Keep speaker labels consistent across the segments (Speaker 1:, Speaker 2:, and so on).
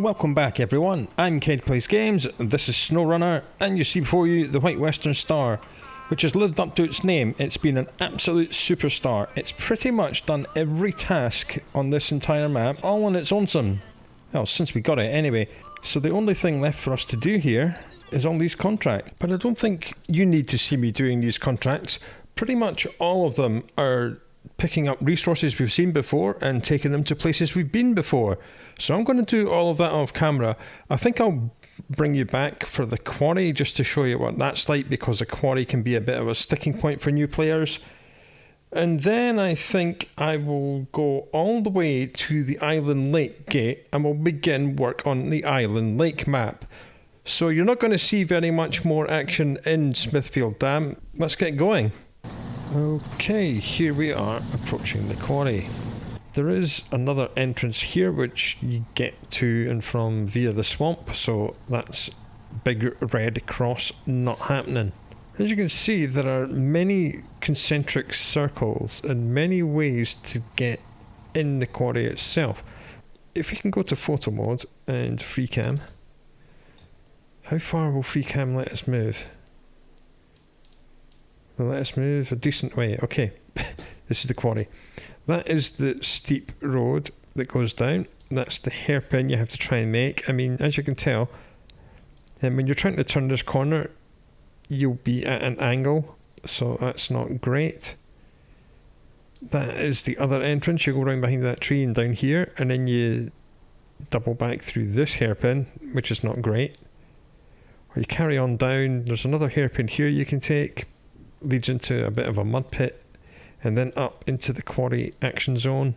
Speaker 1: Welcome back everyone, I'm Ked Plays Games, this is Snowrunner, and you see before you the White Western Star, which has lived up to its name. It's been an absolute superstar. It's pretty much done every task on this entire map, all on its own. Well, since we got it anyway. So the only thing left for us to do here is all these contracts. But I don't think you need to see me doing these contracts. Pretty much all of them are picking up resources we've seen before and taking them to places we've been before. So I'm going to do all of that off camera. I think I'll bring you back for the Quarry just to show you what that's like, because the Quarry can be a bit of a sticking point for new players. And then I think I will go all the way to the Island Lake gate and we'll begin work on the Island Lake map. So you're not going to see very much more action in Smithfield Dam. Let's get going. Okay, here we are approaching the Quarry. There is another entrance here which you get to and from via the swamp, so that's big red cross not happening. As you can see, there are many concentric circles and many ways to get in the Quarry itself. If you can go to photo mode and free cam, how far will free cam let us move? Let us move a decent way. Okay, this is the Quarry. That is the steep road that goes down. That's the hairpin you have to try and make. I mean, as you can tell, when you're trying to turn this corner, you'll be at an angle, so that's not great. That is the other entrance. You go around behind that tree and down here, and then you double back through this hairpin, which is not great. Or you carry on down. There's another hairpin here you can take. Leads into a bit of a mud pit and then up into the Quarry action zone,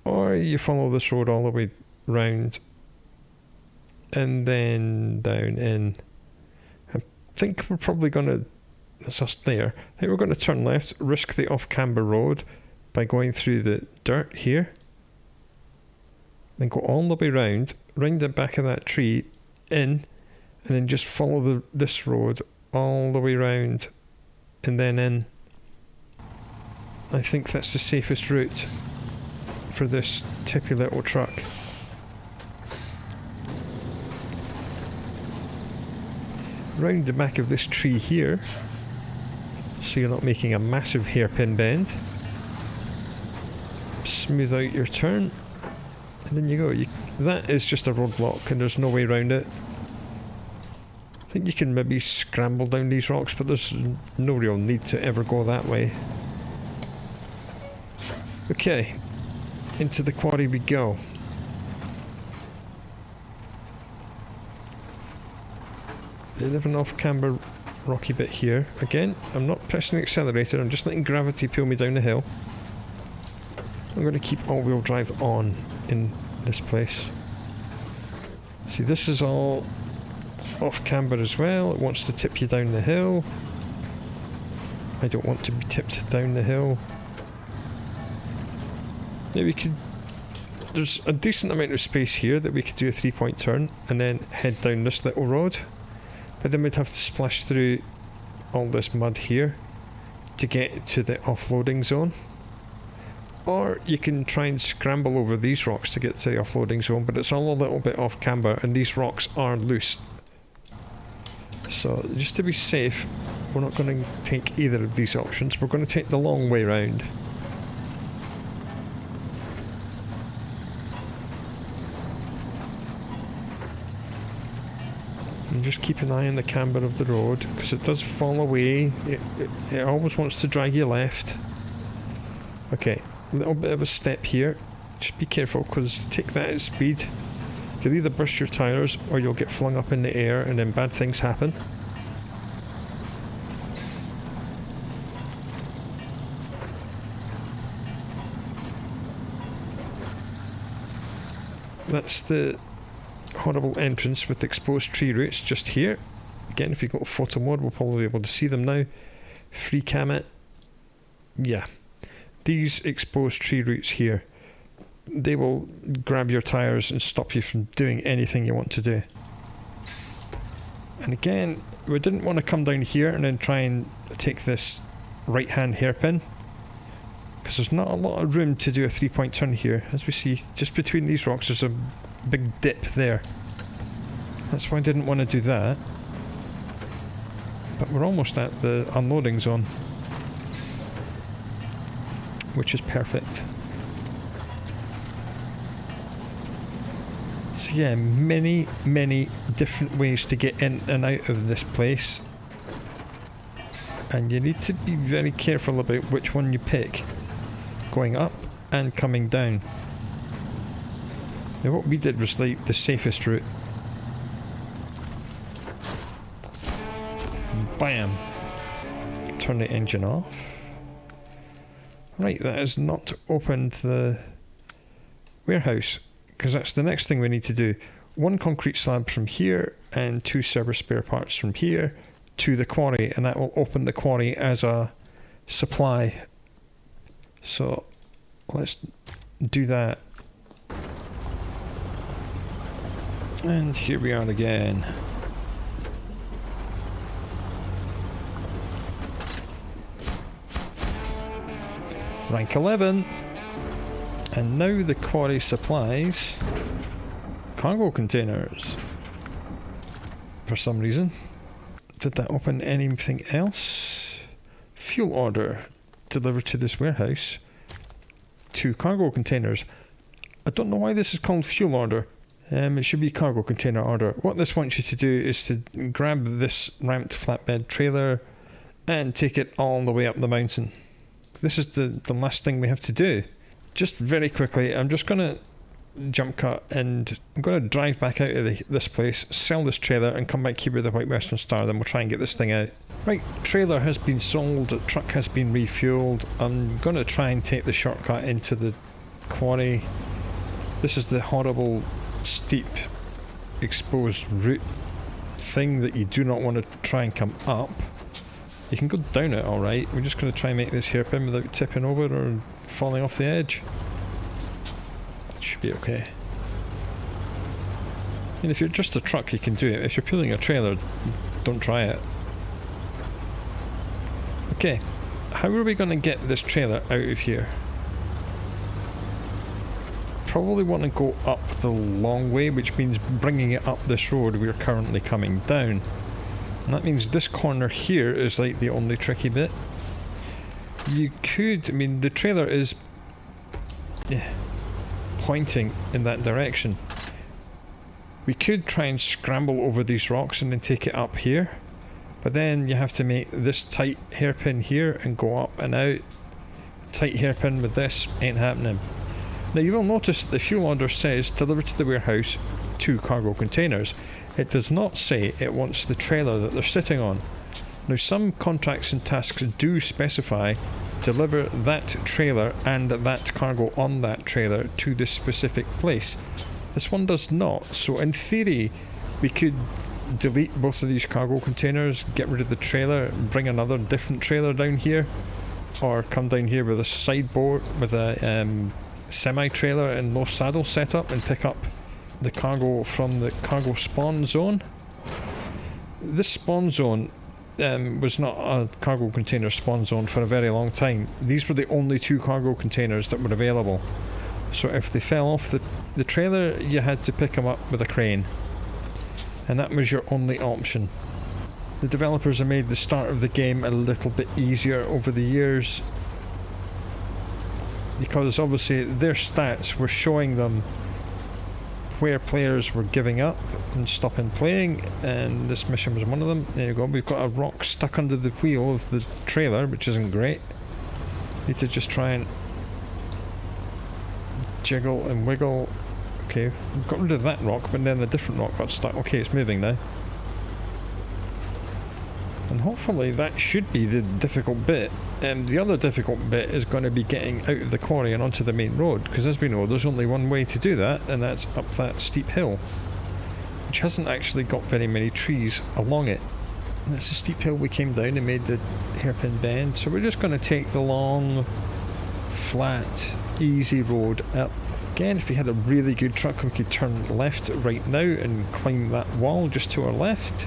Speaker 1: or you follow this road all the way round and then down in. I think we're probably going to, that's us there, I think we're going to turn left, risk the off-camber road by going through the dirt here, then go all the way round the back of that tree in, and then just follow this road all the way round and then in. I think that's the safest route for this tippy little truck. Round the back of this tree here, so you're not making a massive hairpin bend. Smooth out your turn, and then you go. That is just a roadblock and there's no way around it. I think you can maybe scramble down these rocks, but there's no real need to ever go that way. Okay, into the Quarry we go. Bit of an off-camber rocky bit here. Again, I'm not pressing the accelerator, I'm just letting gravity pull me down the hill. I'm going to keep all-wheel drive on in this place. See, this is all off camber as well. It wants to tip you down the hill. I don't want to be tipped down the hill. Yeah, there's a decent amount of space here that we could do a 3-point turn and then head down this little road, but then we'd have to splash through all this mud here to get to the offloading zone. Or you can try and scramble over these rocks to get to the offloading zone, but it's all a little bit off camber and these rocks are loose. So just to be safe, we're not going to take either of these options. We're going to take the long way round. And just keep an eye on the camber of the road, because it does fall away. It always wants to drag you left. Okay, a little bit of a step here. Just be careful, because take that at speed. You'll either burst your tyres or you'll get flung up in the air and then bad things happen. That's the horrible entrance with exposed tree roots just here. Again, if you go to photo mode, we'll probably be able to see them now. Free cam it. Yeah. These exposed tree roots here, they will grab your tyres and stop you from doing anything you want to do. And again, we didn't want to come down here and then try and take this right hand hairpin, because there's not a lot of room to do a 3-point turn here. As we see, just between these rocks there's a big dip there. That's why I didn't want to do that. But we're almost at the unloading zone, which is perfect. So yeah, many different ways to get in and out of this place. And you need to be very careful about which one you pick, going up and coming down. Now what we did was like the safest route. Bam! Turn the engine off. Right, that has not opened the warehouse, because that's the next thing we need to do. 1 concrete slab from here and 2 server spare parts from here to the quarry, and that will open the quarry as a supply. So let's do that. And here we are again. Rank 11. And now the quarry supplies cargo containers. For some reason. Did that open anything else? Fuel order delivered to this warehouse. 2 cargo containers. I don't know why this is called fuel order. It should be cargo container order. What this wants you to do is to grab this ramped flatbed trailer and take it all the way up the mountain. This is the last thing we have to do. Just very quickly, I'm just going to jump cut and I'm going to drive back out of this place, sell this trailer and come back here with the White Western Star, then we'll try and get this thing out. Right, trailer has been sold, truck has been refueled. I'm going to try and take the shortcut into the quarry. This is the horrible, steep, exposed route thing that you do not want to try and come up. You can go down it alright. We're just going to try and make this hairpin without tipping over or falling off the edge. Should be okay. And if you're just a truck, you can do it. If you're pulling a trailer, don't try it. Okay, how are we going to get this trailer out of here? Probably want to go up the long way, which means bringing it up this road we're currently coming down. And that means this corner here is like the only tricky bit. You could, I mean, the trailer is pointing in that direction. We could try and scramble over these rocks and then take it up here. But then you have to make this tight hairpin here and go up and out. Tight hairpin with this ain't happening. Now you will notice that the fuel order says delivered to the warehouse 2 cargo containers. It does not say it wants the trailer that they're sitting on. Now some contracts and tasks do specify deliver that trailer and that cargo on that trailer to this specific place. This one does not, so in theory we could delete both of these cargo containers, get rid of the trailer, bring another different trailer down here, or come down here with a sideboard with a semi-trailer and low saddle setup and pick up the cargo from the cargo spawn zone. This spawn zone was not a cargo container spawn zone for a very long time. These were the only 2 cargo containers that were available. So if they fell off the trailer, you had to pick them up with a crane. And that was your only option. The developers have made the start of the game a little bit easier over the years, because obviously their stats were showing them where players were giving up and stopping playing, and this mission was one of them. There you go, we've got a rock stuck under the wheel of the trailer, which isn't great. Need to just try and jiggle and wiggle. Okay, we've got rid of that rock, but then a different rock got stuck. Okay, it's moving now. And hopefully that should be the difficult bit. The other difficult bit is going to be getting out of the quarry and onto the main road, because as we know there's only one way to do that, and that's up that steep hill, which hasn't actually got very many trees along it. And that's a steep hill we came down and made the hairpin bend, so we're just going to take the long, flat, easy road up. Again, if we had a really good truck we could turn left right now and climb that wall just to our left.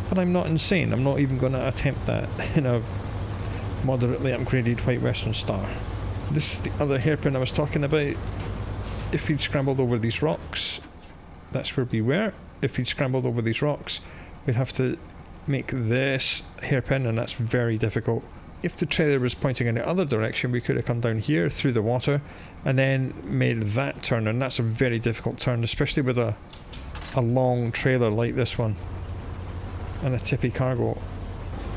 Speaker 1: But I'm not insane, I'm not even going to attempt that in a moderately upgraded White Western Star. This is the other hairpin I was talking about. If we'd scrambled over these rocks, that's where we were. If we'd scrambled over these rocks, we'd have to make this hairpin, and that's very difficult. If the trailer was pointing in the other direction, we could have come down here through the water and then made that turn, and that's a very difficult turn, especially with a long trailer like this one and a tippy cargo.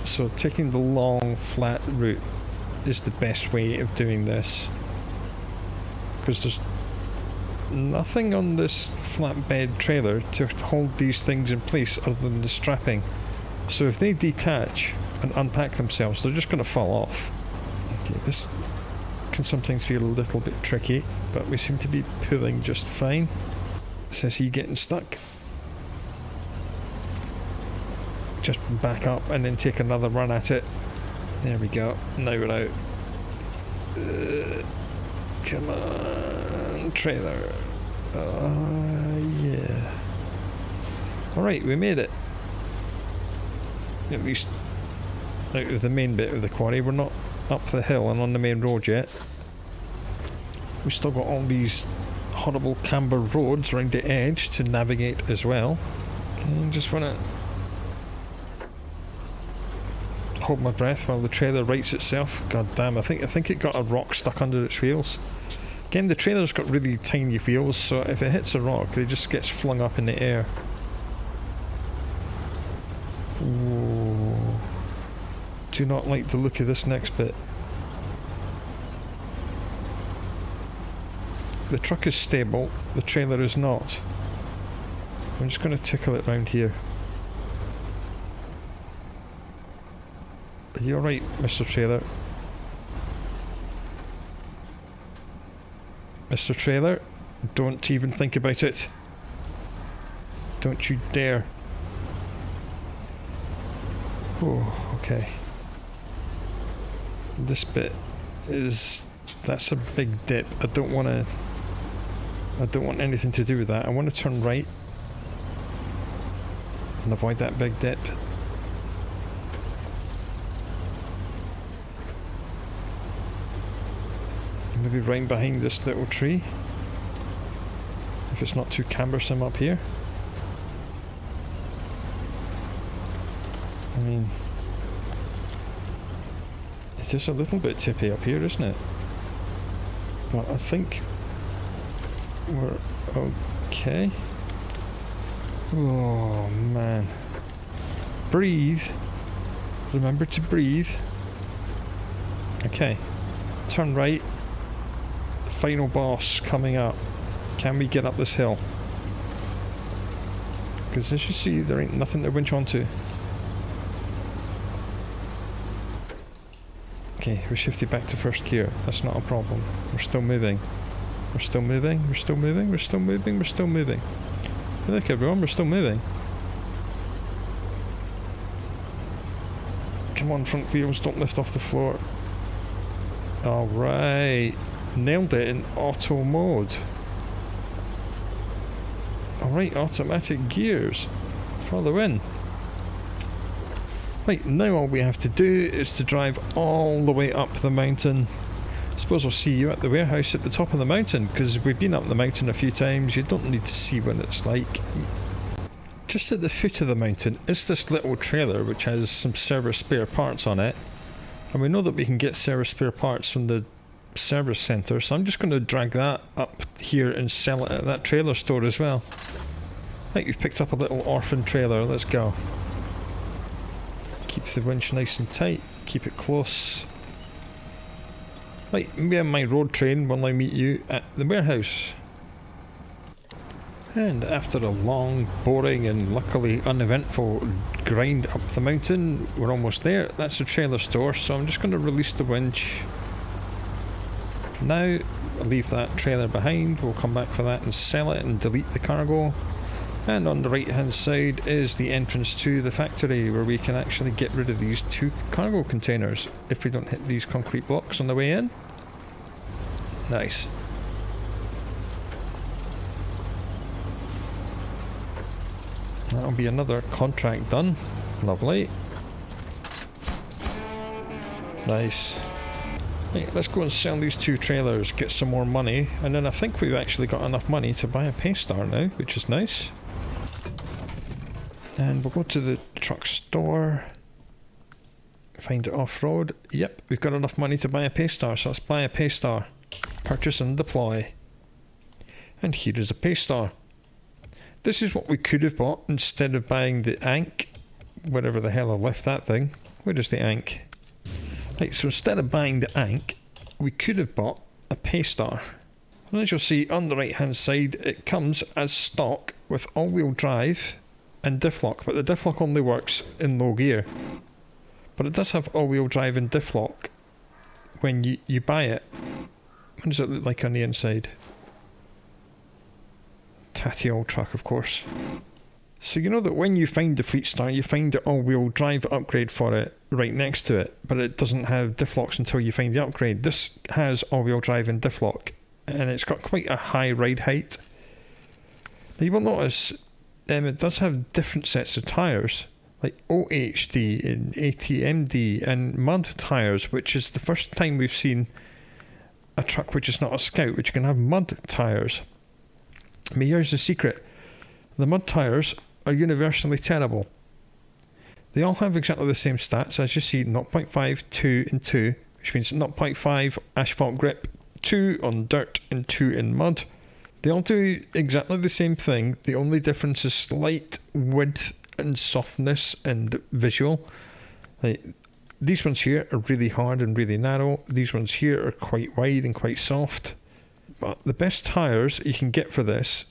Speaker 1: So taking the long flat route is the best way of doing this, because there's nothing on this flatbed trailer to hold these things in place other than the strapping. So if they detach and unpack themselves, they're just going to fall off. Okay, this can sometimes be a little bit tricky, but we seem to be pulling just fine. Says he getting stuck. Just back up and then take another run at it. There we go. Now we're out. Come on, trailer. Yeah. Alright, we made it. At least out of the main bit of the quarry. We're not up the hill and on the main road yet. We've still got all these horrible camber roads around the edge to navigate as well. Okay, just wanna hold my breath while the trailer rights itself. God damn, I think it got a rock stuck under its wheels. Again, the trailer's got really tiny wheels, so if it hits a rock, it just gets flung up in the air. Whoa. Do not like the look of this next bit. The truck is stable, the trailer is not. I'm just going to tickle it round here. Are you alright, Mr. Trailer? Mr. Trailer, don't even think about it. Don't you dare. Oh, okay. This bit is... that's a big dip. I don't want anything to do with that. I want to turn right and avoid that big dip. Maybe right behind this little tree, if it's not too cumbersome up here. I mean, it is a little bit tippy up here, isn't it? But I think we're okay. Oh man. Breathe. Remember to breathe. Okay. Turn right. Final boss coming up. Can we get up this hill? Because as you see, there ain't nothing to winch onto. Okay, we shifted back to first gear. That's not a problem. We're still moving. We're still moving. We're still moving. We're still moving. We're still moving. Hey, look everyone, we're still moving. Come on, front wheels, don't lift off the floor. Alright. Nailed it in auto mode. Alright, automatic gears for the win. Right, now all we have to do is to drive all the way up the mountain. I suppose I'll see you at the warehouse at the top of the mountain, because we've been up the mountain a few times. You don't need to see what it's like. Just at the foot of the mountain is this little trailer which has some service spare parts on it. And we know that we can get service spare parts from the service centre, so I'm just going to drag that up here and sell it at that trailer store as well. Right, we've picked up a little orphan trailer, let's go. Keep the winch nice and tight, keep it close. Right, me and my road train will now meet you at the warehouse. And after a long, boring and luckily uneventful grind up the mountain, we're almost there. That's the trailer store, so I'm just going to release the winch. Now, I'll leave that trailer behind, we'll come back for that and sell it and delete the cargo. And on the right hand side is the entrance to the factory, where we can actually get rid of these 2 cargo containers if we don't hit these concrete blocks on the way in. Nice. That'll be another contract done. Lovely. Nice. Right, let's go and sell these 2 trailers, get some more money, and then I think we've actually got enough money to buy a Paystar now, which is nice. And we'll go to the truck store, find it off-road. Yep, we've got enough money to buy a Paystar, so let's buy a Paystar. Purchase and deploy. And here is a Paystar. This is what we could have bought instead of buying the Ankh, wherever the hell I left that thing. Where is the Ankh? Right, so instead of buying the Ankh, we could have bought a Paystar. And as you'll see on the right hand side, it comes as stock with all-wheel drive and diff lock, but the diff lock only works in low gear. But it does have all-wheel drive and diff lock when you buy it. What does it look like on the inside? Tatty old truck, of course. So you know that when you find the Fleetstar, you find the all-wheel drive upgrade for it right next to it, but it doesn't have diff locks until you find the upgrade. This has all-wheel drive and diff lock, and it's got quite a high ride height. Now you will notice it does have different sets of tyres, like OHD and ATMD and mud tyres, which is the first time we've seen a truck which is not a Scout, which can have mud tyres. I mean, here's the secret. The mud tyres are universally terrible. They all have exactly the same stats, as you see, 0.5, 2 and 2, which means 0.5 asphalt grip, 2 on dirt and 2 in mud. They all do exactly the same thing. The only difference is slight width and softness and visual. Like, these ones here are really hard and really narrow. These ones here are quite wide and quite soft. But the best tyres you can get for this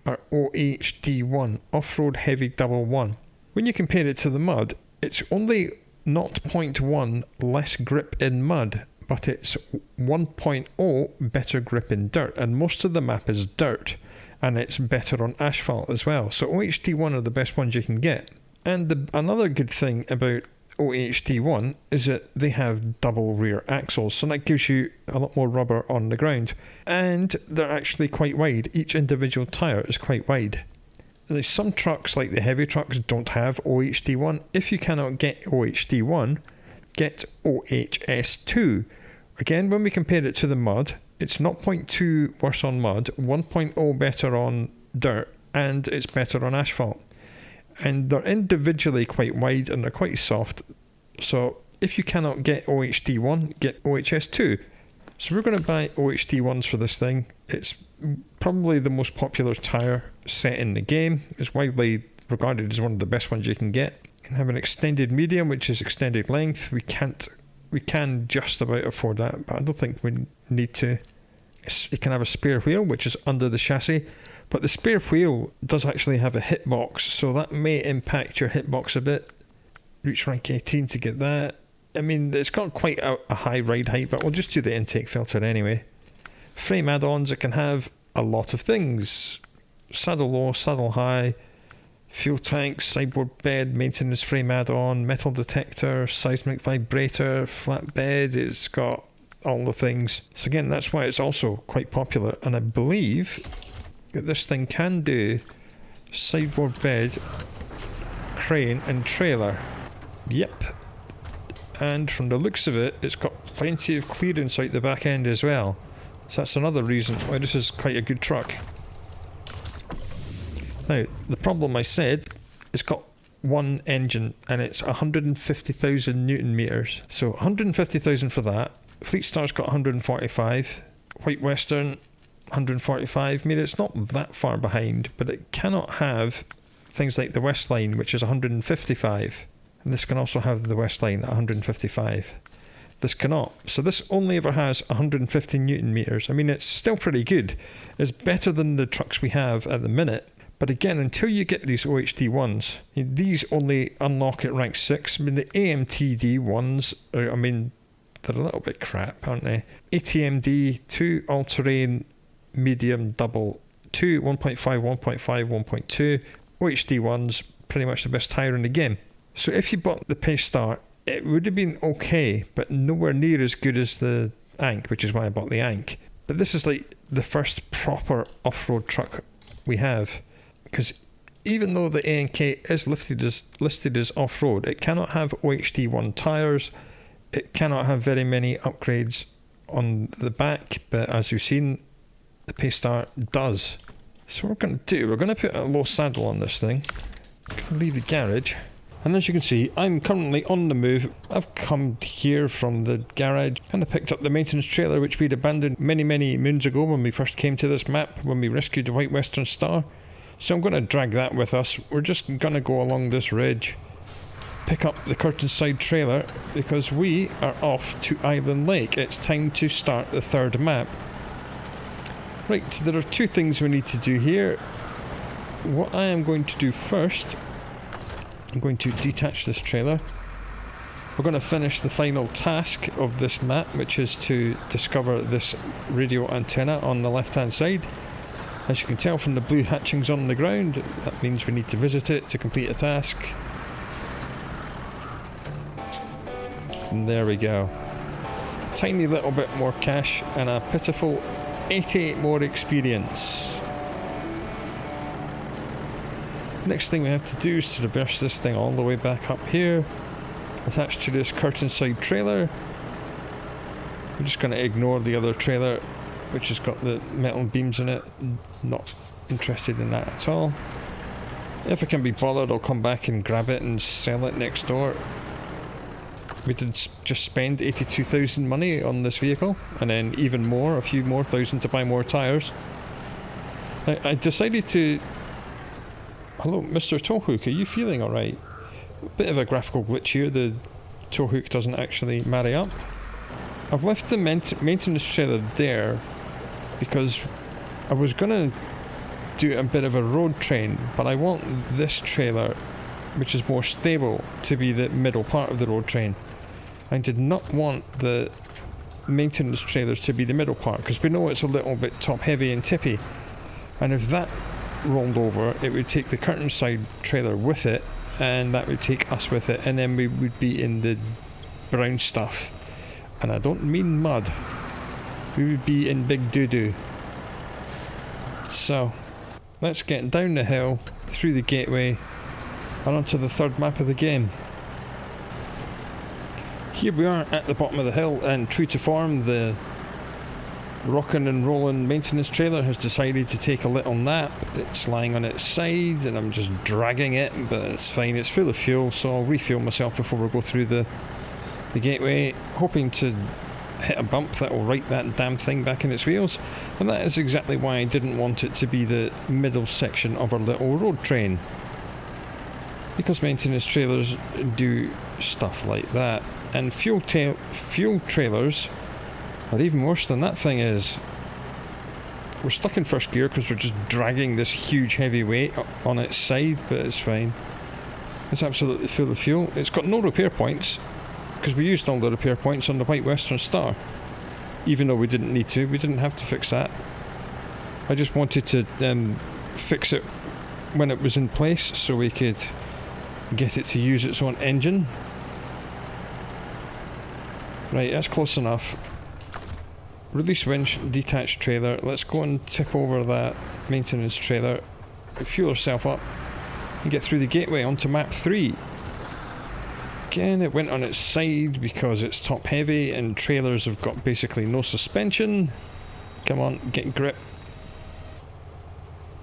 Speaker 1: are OHD1, Off-Road Heavy Double 1. When you compare it to the mud, it's only 0.1 less grip in mud, but it's 1.0 better grip in dirt, and most of the map is dirt, and it's better on asphalt as well. So OHD1 are the best ones you can get. And another good thing about OHD1 is that they have double rear axles, so that gives you a lot more rubber on the ground, and they're actually quite wide. Each individual tyre is quite wide. There's some trucks, like the heavy trucks, don't have OHD1. If you cannot get OHD1, get OHS2. Again, when we compare it to the mud, it's 0.2 worse on mud, 1.0 better on dirt, and it's better on asphalt. And they're individually quite wide and they're quite soft. So if you cannot get OHD1, get OHS2. So we're going to buy OHD1s for this thing. It's probably the most popular tyre set in the game. It's widely regarded as one of the best ones you can get. You can have an extended medium, which is extended length. We can just about afford that, but I don't think we need to. It can have a spare wheel, which is under the chassis. But the spare wheel does actually have a hitbox, so that may impact your hitbox a bit. Reach rank 18 to get that. I mean, it's got quite a high ride height, but we'll just do the intake filter anyway. Frame add-ons, it can have a lot of things. Saddle low, saddle high, fuel tank, sideboard bed, maintenance frame add-on, metal detector, seismic vibrator, flatbed. It's got all the things. So again, that's why it's also quite popular, and I believe that this thing can do sideboard bed, crane and trailer. Yep. And from the looks of it, it's got plenty of clearance out the back end as well. So that's another reason why this is quite a good truck. Now, the problem I said, it's got one engine and it's 150,000 Newton meters. So 150,000 for that. Fleetstar's got 145. White Western 145. I mean, it's not that far behind, but it cannot have things like the Westline, which is 155. And this can also have the Westline at 155. This cannot. So this only ever has 150 Newton meters. I mean, it's still pretty good. It's better than the trucks we have at the minute. But again, until you get these OHD ones, these only unlock at rank 6. I mean, the AMTD ones, they're a little bit crap, aren't they? ATMD, 2 all-terrain, medium, double, 2, 1.5, 1.5, 1.2. OHD ones, pretty much the best tyre in the game. So if you bought the Paystar, it would have been okay, but nowhere near as good as the Ankh, which is why I bought the Ankh. But this is like the first proper off-road truck we have. Because even though the ANK is listed as off-road, it cannot have OHD1 tyres, it cannot have very many upgrades on the back, but as you've seen, the Paystar does. So what we're going to do, we're going to put a low saddle on this thing, leave the garage, and as you can see, I'm currently on the move. I've come here from the garage and I picked up the maintenance trailer which we'd abandoned many moons ago when we first came to this map, when we rescued the White Western Star. So I'm going to drag that with us. We're just going to go along this ridge, pick up the Curtainside trailer, because we are off to Island Lake. It's time to start the third map. Right, there are two things we need to do here. What I am going to do first, I'm going to detach this trailer. We're going to finish the final task of this map, which is to discover this radio antenna on the left hand side. As you can tell from the blue hatchings on the ground, that means we need to visit it to complete a task. And there we go. Tiny little bit more cash and a pitiful 88 more experience. Next thing we have to do is to reverse this thing all the way back up here, attached to this Curtainside trailer. We're just going to ignore the other trailer, which has got the metal beams in it. Not interested in that at all. If I can be bothered, I'll come back and grab it and sell it next door. We did just spend 82,000 money on this vehicle, and then even more, a few more thousand to buy more tyres. I decided to... Hello, Mr. Towhook, are you feeling alright? Bit of a graphical glitch here, the towhook doesn't actually marry up. I've left the maintenance trailer there because I was going to do a bit of a road train, but I want this trailer, which is more stable, to be the middle part of the road train. I did not want the maintenance trailers to be the middle part, because we know it's a little bit top heavy and tippy, and if that rolled over, it would take the Curtainside trailer with it, and that would take us with it, and then we would be in the brown stuff, and I don't mean mud, we would be in big doo-doo. So let's get down the hill, through the gateway, and onto the third map of the game. Here we are at the bottom of the hill, and true to form, the rockin' and rollin' maintenance trailer has decided to take a little nap. It's lying on its side and I'm just dragging it, but it's fine, it's full of fuel, so I'll refuel myself before we go through the gateway, hoping to hit a bump that will right that damn thing back in its wheels. And that is exactly why I didn't want it to be the middle section of our little road train, because maintenance trailers do stuff like that, and fuel trailers are even worse than that thing is. We're stuck in first gear because we're just dragging this huge heavy weight on its side, but it's fine. It's absolutely full of fuel. It's got no repair points, because we used all the repair points on the White Western Star, even though we didn't need to. We didn't have to fix that. I just wanted to fix it when it was in place so we could get it to use its own engine. Right, that's close enough. Release winch, detached trailer. Let's go and tip over that maintenance trailer, fuel ourselves up, and get through the gateway onto map 3. Again, it went on its side because it's top heavy and trailers have got basically no suspension. Come on, get grip.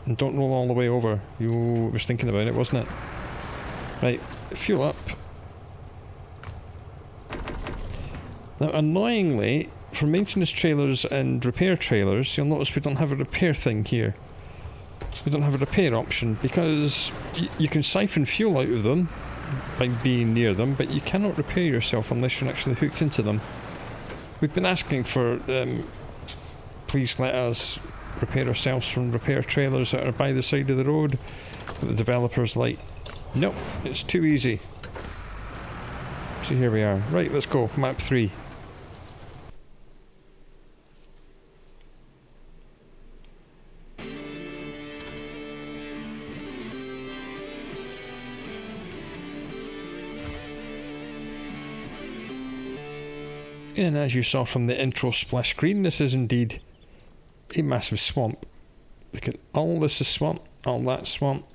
Speaker 1: And don't roll all the way over. You was thinking about it, wasn't it? Right, fuel up. Now, annoyingly, for maintenance trailers and repair trailers, you'll notice we don't have a repair thing here. We don't have a repair option, because you can siphon fuel out of them by being near them, but you cannot repair yourself unless you're actually hooked into them. We've been asking for, please let us repair ourselves from repair trailers that are by the side of the road, but the developer's like, nope, it's too easy. So here we are. Right, let's go, map 3. And as you saw from the intro splash screen, this is indeed a massive swamp. Look at all this is swamp, all that swamp.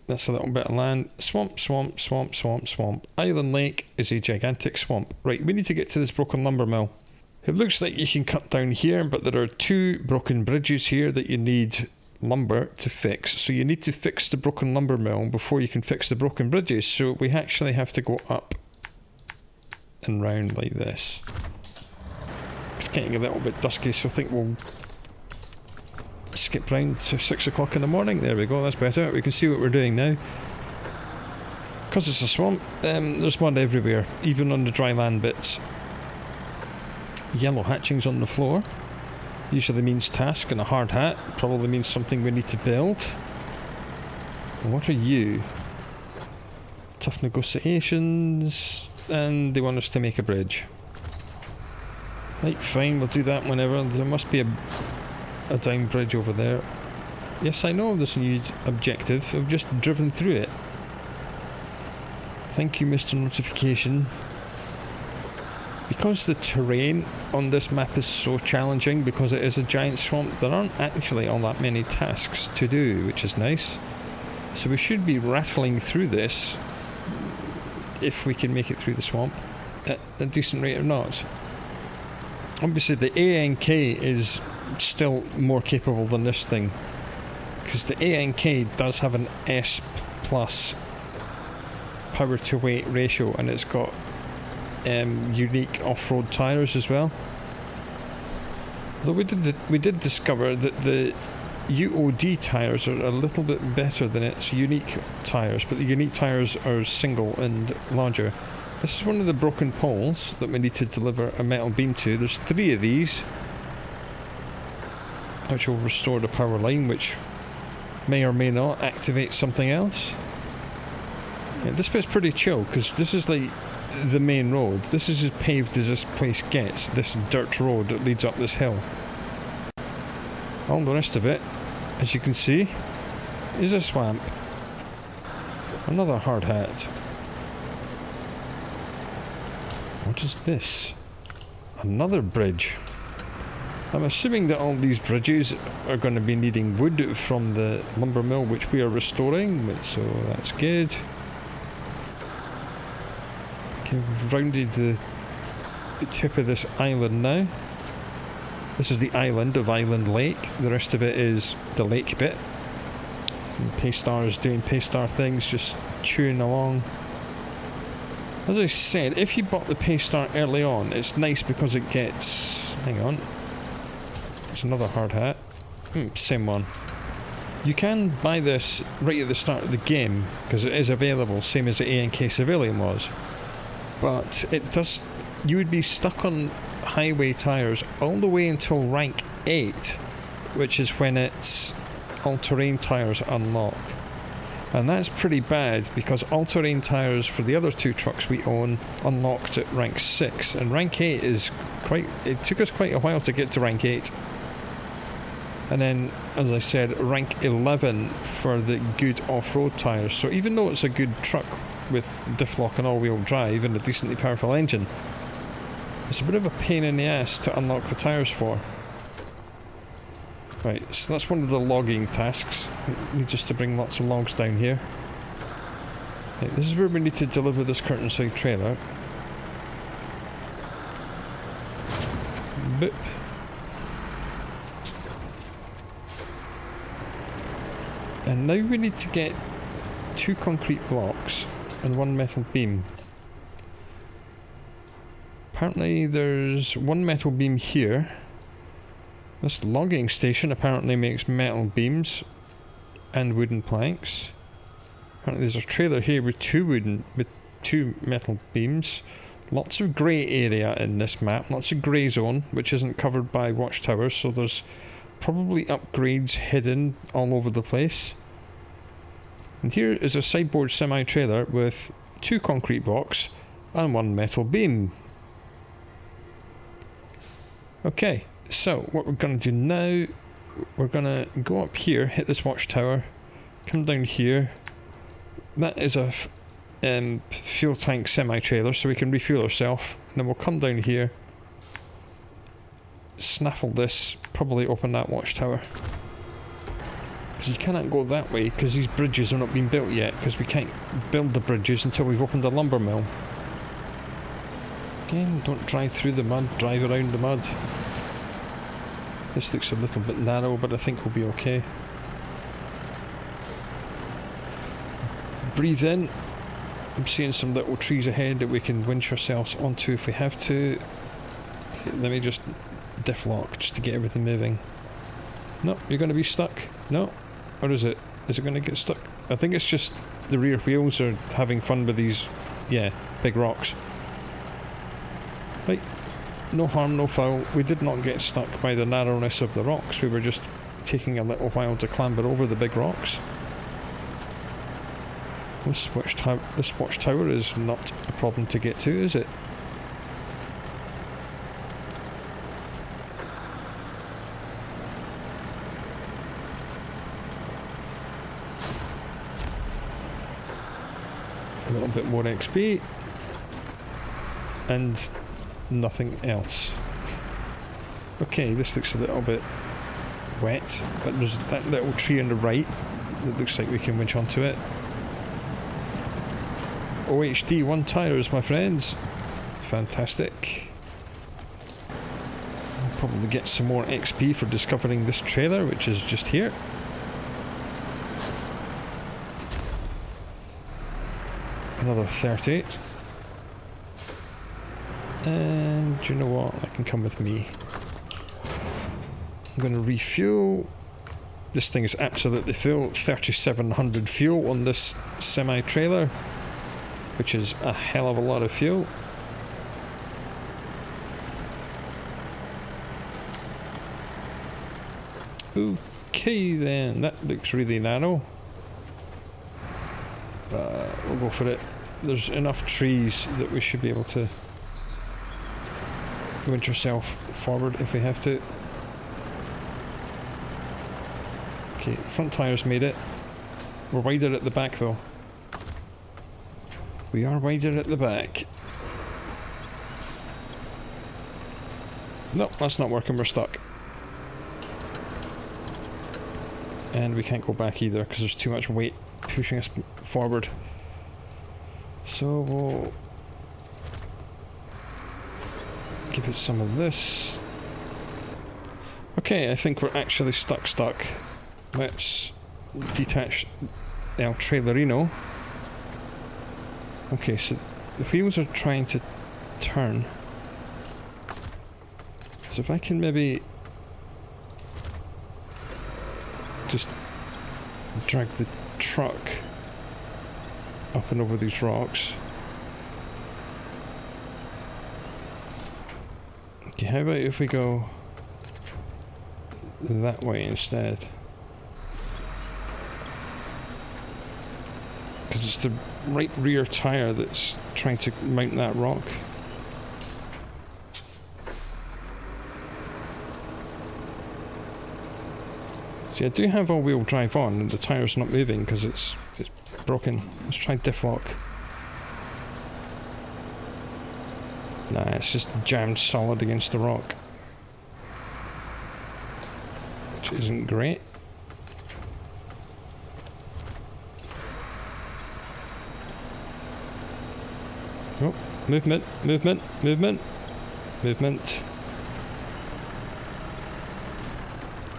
Speaker 1: That's a little bit of land. Swamp, swamp, swamp, swamp, swamp. Island Lake is a gigantic swamp. Right, we need to get to this broken lumber mill. It looks like you can cut down here, but there are 2 broken bridges here that you need lumber to fix. So you need to fix the broken lumber mill before you can fix the broken bridges. So we actually have to go up and round like this. It's getting a little bit dusky, so I think we'll skip round to 6 o'clock in the morning. There we go, that's better. We can see what we're doing now. Because it's a swamp, there's mud everywhere, even on the dry land bits. Yellow hatchings on the floor usually means task, and a hard hat probably means something we need to build. And what are you? Tough negotiations, and they want us to make a bridge. Right, fine, we'll do that whenever. There must be a down bridge over there. Yes, I know there's a new objective. I've just driven through it. Thank you, Mr. Notification. Because the terrain on this map is so challenging, because it is a giant swamp, there aren't actually all that many tasks to do, which is nice. So we should be rattling through this, if we can make it through the swamp, at a decent rate or not. Obviously the ANK is still more capable than this thing, because the ANK does have an S plus power to weight ratio, and it's got unique off-road tyres as well. Though we did discover that the UOD tyres are a little bit better than its unique tyres, but the unique tyres are single and larger. This is one of the broken poles that we need to deliver a metal beam to. There's 3 of these, which will restore the power line, which may or may not activate something else. Yeah, this bit's pretty chill, because this is like the main road. This is as paved as this place gets, this dirt road that leads up this hill. All the rest of it, as you can see, is a swamp. Another hard hat. What is this? Another bridge. I'm assuming that all these bridges are going to be needing wood from the lumber mill, which we are restoring, so that's good. Okay, we've rounded the tip of this island now. This is the island of Island Lake. The rest of it is the lake bit. And Paystar is doing Paystar things, just chewing along. As I said, if you bought the Paystar early on, it's nice because it gets... Hang on. It's another hard hat. Same one. You can buy this right at the start of the game, because it is available, same as the ANK Civilian was. But it does... You would be stuck on highway tyres all the way until rank 8, which is when its all-terrain tyres unlock. And that's pretty bad, because all-terrain tyres for the other 2 trucks we own unlocked at rank 6, and rank 8 is quite... It took us quite a while to get to rank 8. And then, as I said, rank 11 for the good off-road tyres. So even though it's a good truck with diff lock and all-wheel drive and a decently powerful engine, it's a bit of a pain in the ass to unlock the tyres for. Right, so that's one of the logging tasks. We need just to bring lots of logs down here. Right, this is where we need to deliver this curtain-side trailer. Boop. And now we need to get 2 concrete blocks and 1 metal beam. Apparently there's 1 metal beam here. This logging station apparently makes metal beams and wooden planks. Apparently there's a trailer here with 2 metal beams. Lots of grey area in this map, lots of grey zone, which isn't covered by watchtowers, so there's probably upgrades hidden all over the place. And here is a sideboard semi-trailer with 2 concrete blocks and 1 metal beam. Okay, so what we're going to do now, we're going to go up here, hit this watchtower, come down here. That is a fuel tank semi-trailer, so we can refuel ourselves. And then we'll come down here, snaffle this, probably open that watchtower. Because you cannot go that way, because these bridges are not being built yet, because we can't build the bridges until we've opened the lumber mill. Again, don't drive through the mud, drive around the mud. This looks a little bit narrow, but I think we'll be okay. Breathe in. I'm seeing some little trees ahead that we can winch ourselves onto if we have to. Let me just diff lock just to get everything moving. No, you're going to be stuck. No? Or is it? Is it going to get stuck? I think it's just the rear wheels are having fun with these, yeah, big rocks. Right. No harm, no foul. We did not get stuck by the narrowness of the rocks. We were just taking a little while to clamber over the big rocks. This watchtower is not a problem to get to, is it? A little bit more XP. And nothing else. Okay, this looks a little bit wet, but there's that little tree on the right that looks like we can winch onto it. OHD 1 tyres, my friends. Fantastic. I'll probably get some more XP for discovering this trailer, which is just here. Another 30. And do you know what? That can come with me. I'm going to refuel. This thing is absolutely full. 3,700 fuel on this semi-trailer, which is a hell of a lot of fuel. Okay then, that looks really narrow. We'll go for it. There's enough trees that we should be able to winch ourselves forward if we have to. Okay, front tyres made it. We're wider at the back though. We are wider at the back. Nope, that's not working, we're stuck. And we can't go back either because there's too much weight pushing us forward. So we'll give it some of this. Okay, I think we're actually stuck. Let's detach El Trailerino. Okay, so the wheels are trying to turn. So if I can maybe just drag the truck up and over these rocks. Okay, how about if we go that way instead? Because it's the right rear tyre that's trying to mount that rock. See, I do have all-wheel drive on and the tyre's not moving because it's broken. Let's try diff lock. Nah, it's just jammed solid against the rock. Which isn't great. Oh, movement.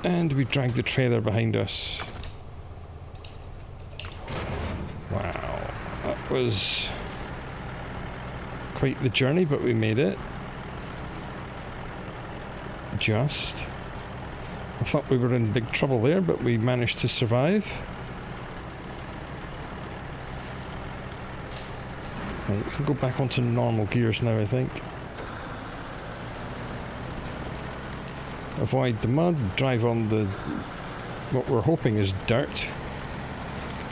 Speaker 1: And we drag the trailer behind us. Wow, that was quite the journey, but we made it. Just. I thought we were in big trouble there, but we managed to survive. Right, we can go back onto normal gears now, I think. Avoid the mud, drive on the what we're hoping is dirt.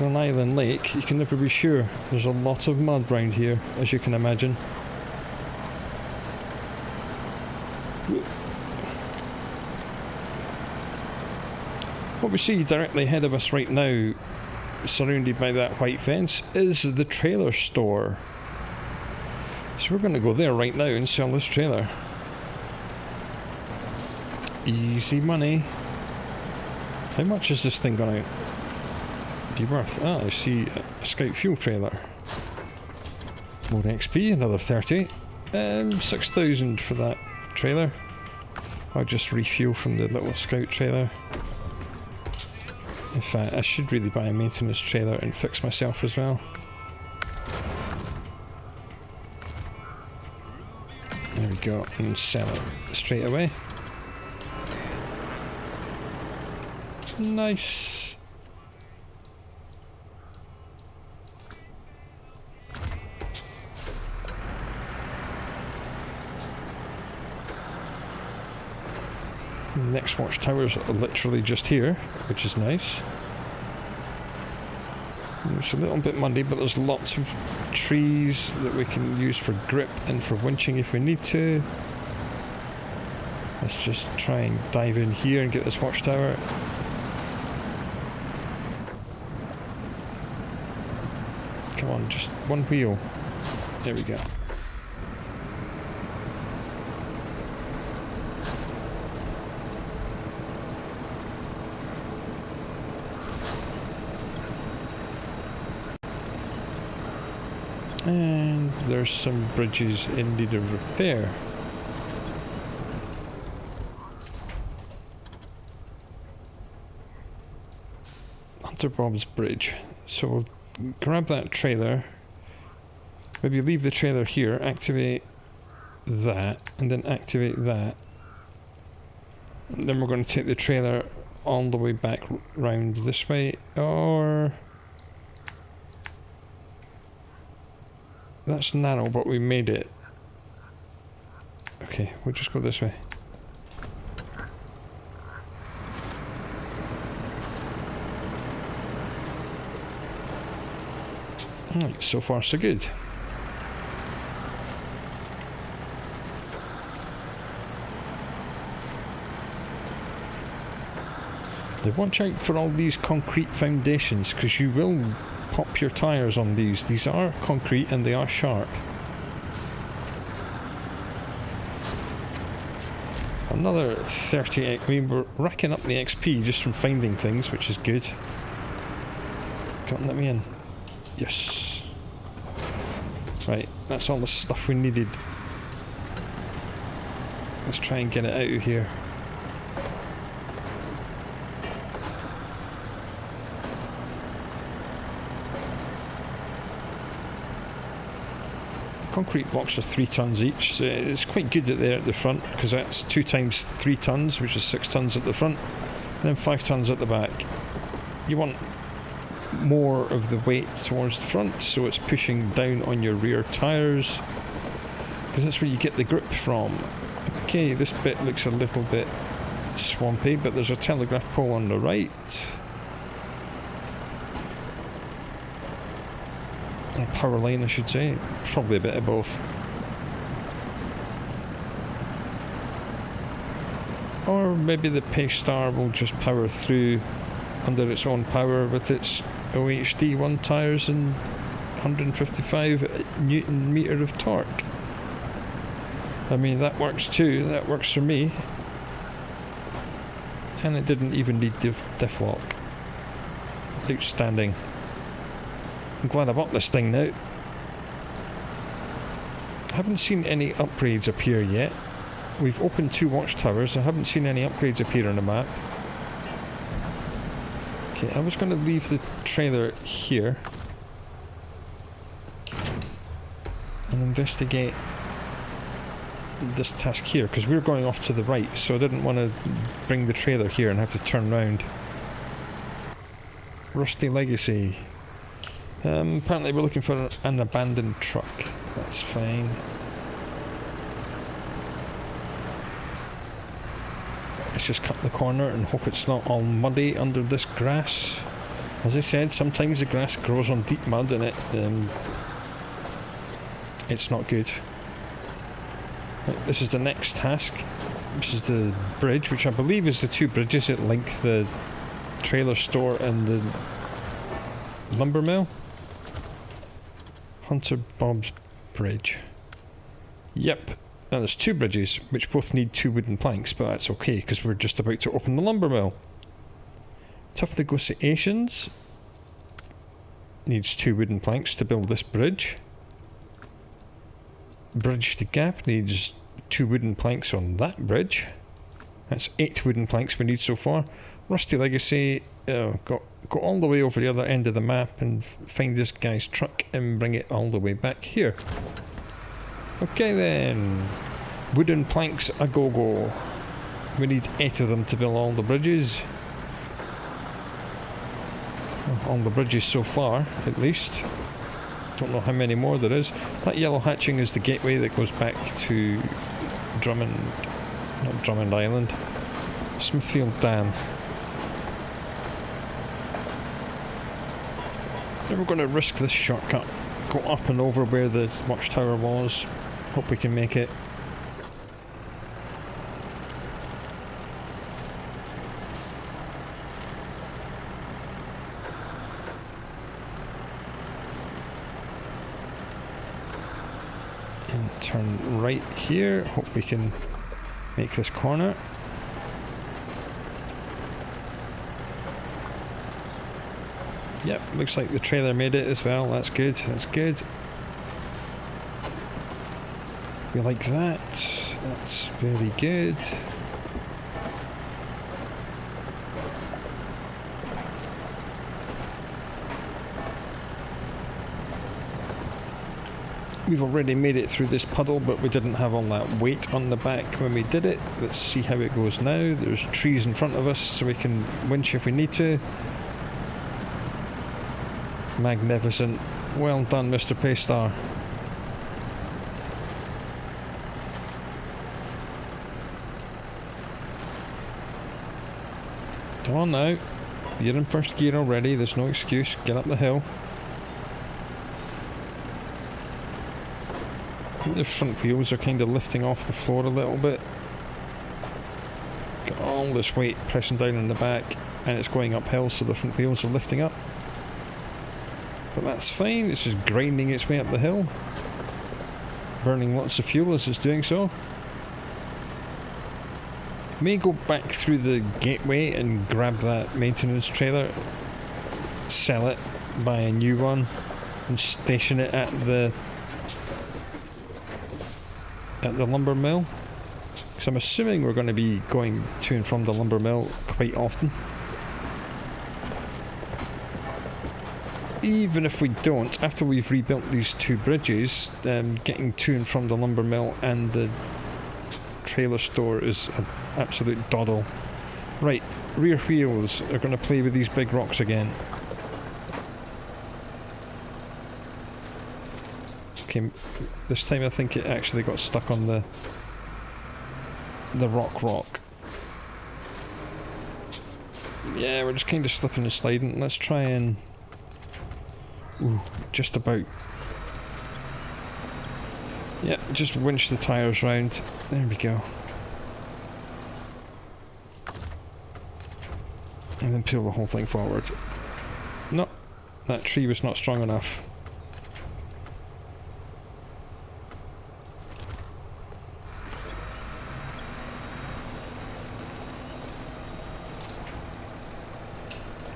Speaker 1: On an island lake, you can never be sure. There's a lot of mud around here, as you can imagine. What we see directly ahead of us right now, surrounded by that white fence, is the trailer store. So we're going to go there right now and sell this trailer. Easy money. How much is this thing going to be worth? Ah, I see a Scout fuel trailer. More XP, another 30. 6,000 for that trailer. I'll just refuel from the little scout trailer. In fact, I should really buy a maintenance trailer and fix myself as well. There we go, and sell it straight away. Nice. Next watchtower's literally just here, which is nice. It's a little bit muddy, but there's lots of trees that we can use for grip and for winching if we need to. Let's just try and dive in here and get this watchtower. Come on, just one wheel. There we go. And there's some bridges in need of repair. Hunter Bob's Bridge. So we'll grab that trailer, maybe leave the trailer here, activate that, and then activate that. And then we're going to take the trailer all the way back round this way, or... That's narrow, but we made it. Okay, we'll just go this way. Right, so far so good. Now watch out for all these concrete foundations, because you will pop your tyres on these. These are concrete and they are sharp. Another 30, I mean, we're racking up the XP just from finding things, which is good. Come on, let me in. Yes. Right, that's all the stuff we needed. Let's try and get it out of here. Concrete blocks are 3 tons each, so it's quite good that they're at the front, because that's 2 times 3 tons, which is 6 tons at the front, and then 5 tons at the back. You want more of the weight towards the front, so it's pushing down on your rear tyres, because that's where you get the grip from. Okay, this bit looks a little bit swampy, but there's a telegraph pole on the right. A power line, I should say. Probably a bit of both. Or maybe the Paystar will just power through under its own power with its OHD 1 tyres and 155 Newton metre of torque. I mean, that works too. That works for me. And it didn't even need diff lock. Outstanding. I'm glad I bought this thing now. I haven't seen any upgrades appear yet. We've opened 2 watchtowers. I haven't seen any upgrades appear on the map. Okay, I was going to leave the trailer here and investigate this task here, because we're going off to the right, so I didn't want to bring the trailer here and have to turn round. Rusty Legacy. Apparently we're looking for an abandoned truck. That's fine. Let's just cut the corner and hope it's not all muddy under this grass. As I said, sometimes the grass grows on deep mud and it's not good. Right, this is the next task. This is the bridge, which I believe is the 2 bridges that link the trailer store and the lumber mill. Hunter Bob's Bridge. Yep. Now there's 2 bridges, which both need 2 wooden planks, but that's okay, because we're just about to open the lumber mill. Tough Negotiations needs 2 wooden planks to build this bridge. bridge the gap needs 2 wooden planks on that bridge. That's 8 wooden planks we need so far. Rusty Legacy, go all the way over the other end of the map and find this guy's truck and bring it all the way back here. Okay then, wooden planks a go-go. We need 8 of them to build all the bridges. All the bridges so far, at least. Don't know how many more there is. That yellow hatching is the gateway that goes back to not Drummond Island, Smithfield Dam. Then we're going to risk this shortcut. Go up and over where the watchtower was. Hope we can make it. And turn right here. Hope we can make this corner. Yep, looks like the trailer made it as well. That's good, that's good. We like that. That's very good. We've already made it through this puddle, but we didn't have all that weight on the back when we did it. Let's see how it goes now. There's trees in front of us, so we can winch if we need to. Magnificent. Well done, Mr. Paystar. Come on now. You're in first gear already, there's no excuse. Get up the hill. I think the front wheels are kind of lifting off the floor a little bit. Got all this weight pressing down on the back, and it's going uphill, so the front wheels are lifting up. But that's fine, it's just grinding its way up the hill. Burning lots of fuel as it's doing so. May go back through the gateway and grab that maintenance trailer, sell it, buy a new one, and station it at the lumber mill. Because I'm assuming we're going to be going to and from the lumber mill quite often. Even if we don't, after we've rebuilt these 2 bridges, getting to and from the lumber mill and the trailer store is an absolute doddle. Right, rear wheels are going to play with these big rocks again. Okay, this time I think it actually got stuck on the rock. Yeah, we're just kind of slipping and sliding. Let's try and... Ooh, just about. Yeah, just winch the tyres round. There we go. And then peel the whole thing forward. No, that tree was not strong enough.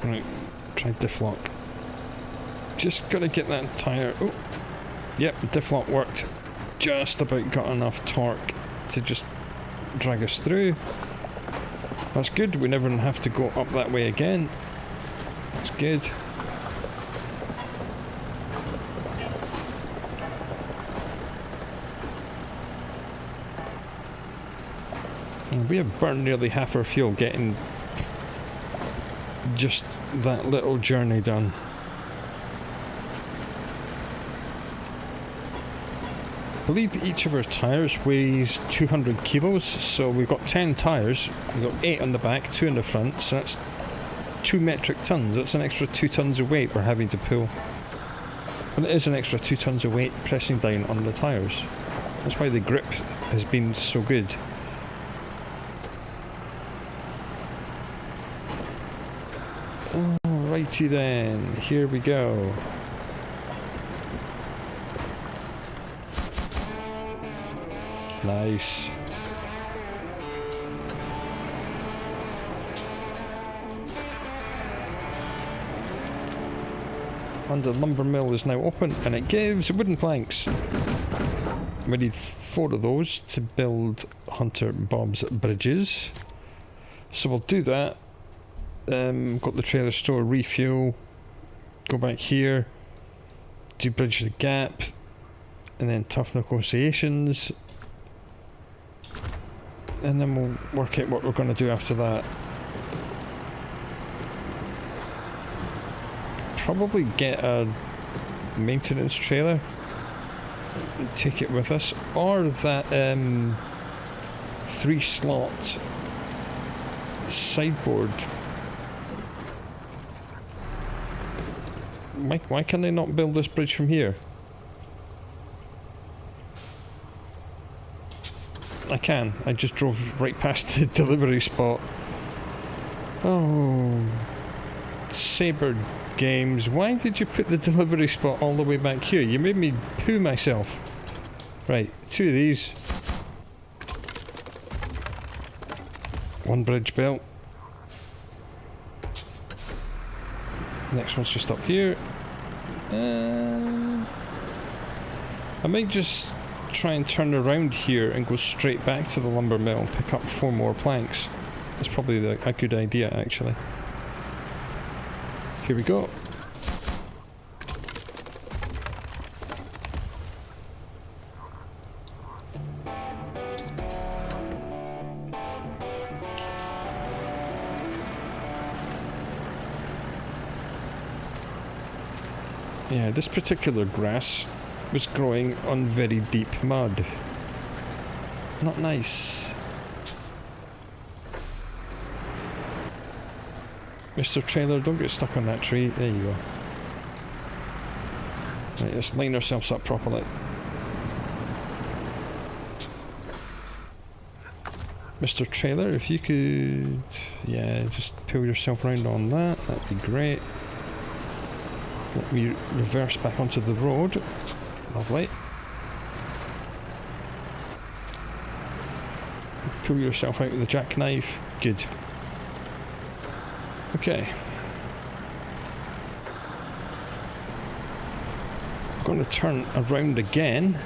Speaker 1: Right, try diff lock. Just gotta get that tyre. Oh, yep, diff lock worked. Just about got enough torque to just drag us through. That's good, we never have to go up that way again. That's good. And we have burned nearly half our fuel getting just that little journey done. I believe each of our tyres weighs 200 kilos, so we've got 10 tyres, we've got 8 on the back, 2 in the front, so that's 2 metric tons. That's an extra 2 tons of weight we're having to pull. And it is an extra 2 tons of weight pressing down on the tyres. That's why the grip has been so good. Alrighty then, here we go. Nice. And the lumber mill is now open, and it gives wooden planks. We need 4 of those to build Hunter Bob's bridges. So we'll do that. Got the trailer store, refuel, go back here, do bridge the gap, and then tough negotiations. And then we'll work out what we're going to do after that. Probably get a maintenance trailer and take it with us, or that 3-slot sideboard. Why can I not build this bridge from here? I can. I just drove right past the delivery spot. Oh, Sabre Games, why did you put the delivery spot all the way back here? You made me poo myself. Right, 2 of these. 1 bridge built. Next one's just up here. I might just try and turn around here and go straight back to the lumber mill and pick up 4 more planks. That's probably a good idea, actually. Here we go. Yeah, this particular grass was growing on very deep mud. Not nice. Mr. Trailer, don't get stuck on that tree. There you go. Right, let's line ourselves up properly. Mr. Trailer, if you could... yeah, just pull yourself around on that. That'd be great. Let me reverse back onto the road. Lovely. Pull yourself out with the jackknife. Good. Okay. I'm going to turn around again.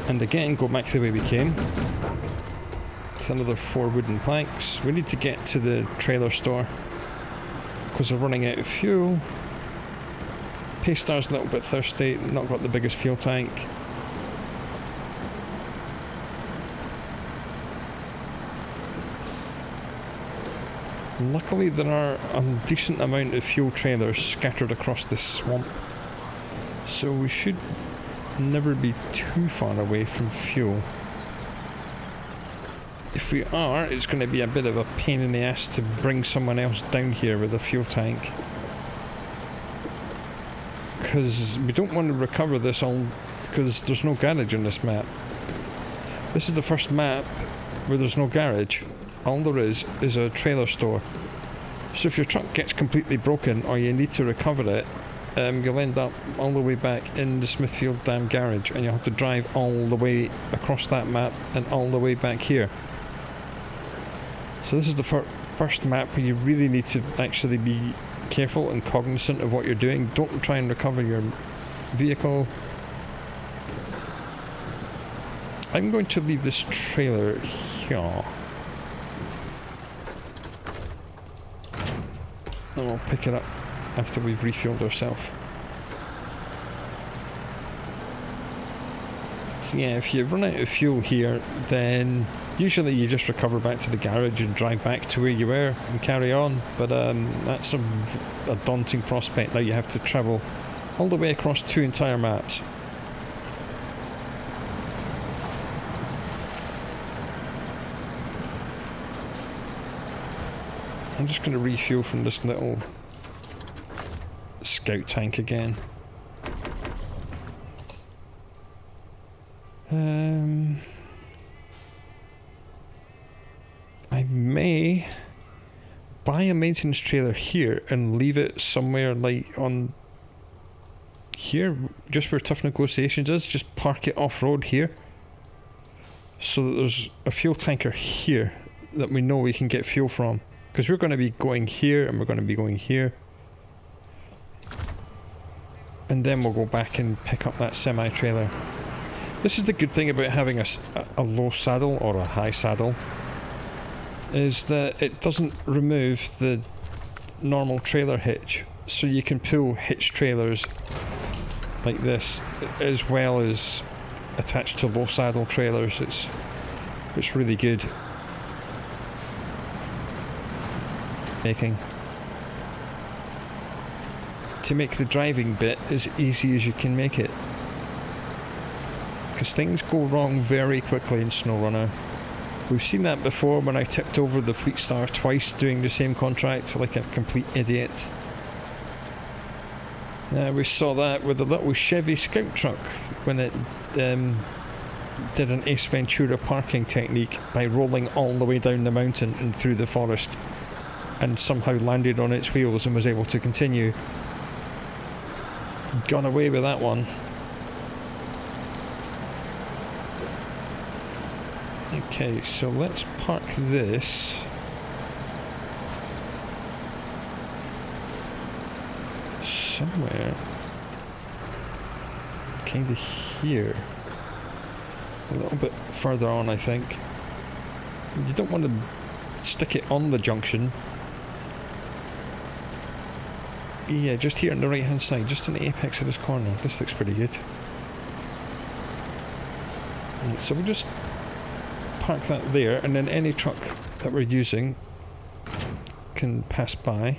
Speaker 1: And again go back the way we came. With another 4 wooden planks. We need to get to the trailer store. Because we're running out of fuel. Paystar's a little bit thirsty, not got the biggest fuel tank. Luckily there are a decent amount of fuel trailers scattered across this swamp, so we should never be too far away from fuel. If we are, it's going to be a bit of a pain in the ass to bring someone else down here with a fuel tank. Because we don't want to recover this all, because there's no garage on this map. This is the first map where there's no garage. All there is a trailer store. So if your truck gets completely broken or you need to recover it, you'll end up all the way back in the Smithfield Dam garage, and you'll have to drive all the way across that map and all the way back here. So this is the first map where you really need to actually be careful and cognizant of what you're doing. Don't try and recover your vehicle. I'm going to leave this trailer here. And we'll pick it up after we've refueled ourselves. So yeah, if you run out of fuel here, then usually you just recover back to the garage and drive back to where you were and carry on. But that's a daunting prospect. Now you have to travel all the way across 2 entire maps. I'm just going to refuel from this little scout tank again. I may buy a maintenance trailer here and leave it somewhere like on here, just where tough negotiations is. Just park it off-road here, so that there's a fuel tanker here that we know we can get fuel from. Because we're going to be going here and we're going to be going here. And then we'll go back and pick up that semi-trailer. This is the good thing about having a low saddle or a high saddle, is that it doesn't remove the normal trailer hitch, so you can pull hitch trailers like this as well as attached to low saddle trailers. It's really good making to make the driving bit as easy as you can make it, because things go wrong very quickly in Snowrunner. We've seen that before when I tipped over the Fleetstar twice doing the same contract like a complete idiot. We saw that with the little Chevy Scout truck when it did an Ace Ventura parking technique by rolling all the way down the mountain and through the forest, and somehow landed on its wheels and was able to continue. Got away with that one. Okay, so let's park this somewhere kind of here, a little bit further on, I think. You don't want to stick it on the junction. Yeah, just here on the right hand side, just in the apex of this corner. This looks pretty good. Right, so we'll just park that there, and then any truck that we're using can pass by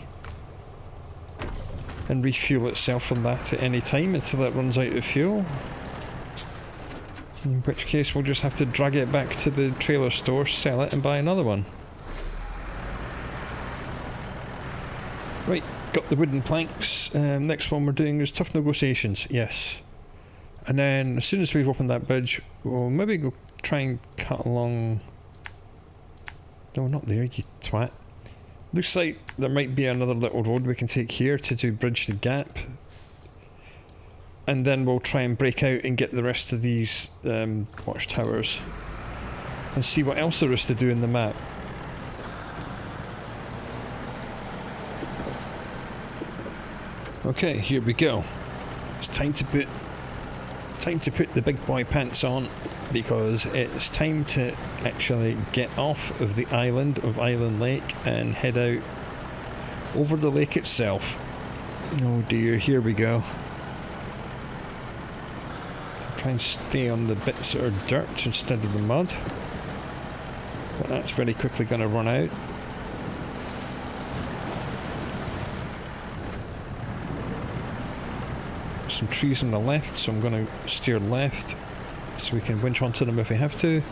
Speaker 1: and refuel itself from that at any time until it runs out of fuel, in which case we'll just have to drag it back to the trailer store, sell it and buy another one. Right, got the wooden planks. Next one we're doing is tough negotiations, yes. And then as soon as we've opened that bridge, we'll maybe go try and cut along... No, not there, you twat. Looks like there might be another little road we can take here to do bridge the gap. And then we'll try and break out and get the rest of these watchtowers and see what else there is to do in the map. Okay, here we go. It's time to put the big boy pants on, because it's time to actually get off of the island of Island Lake and head out over the lake itself. Oh dear, here we go. Try and stay on the bits that are dirt instead of the mud, but that's very quickly going to run out. Some trees on the left, so I'm going to steer left so we can winch onto them if we have to.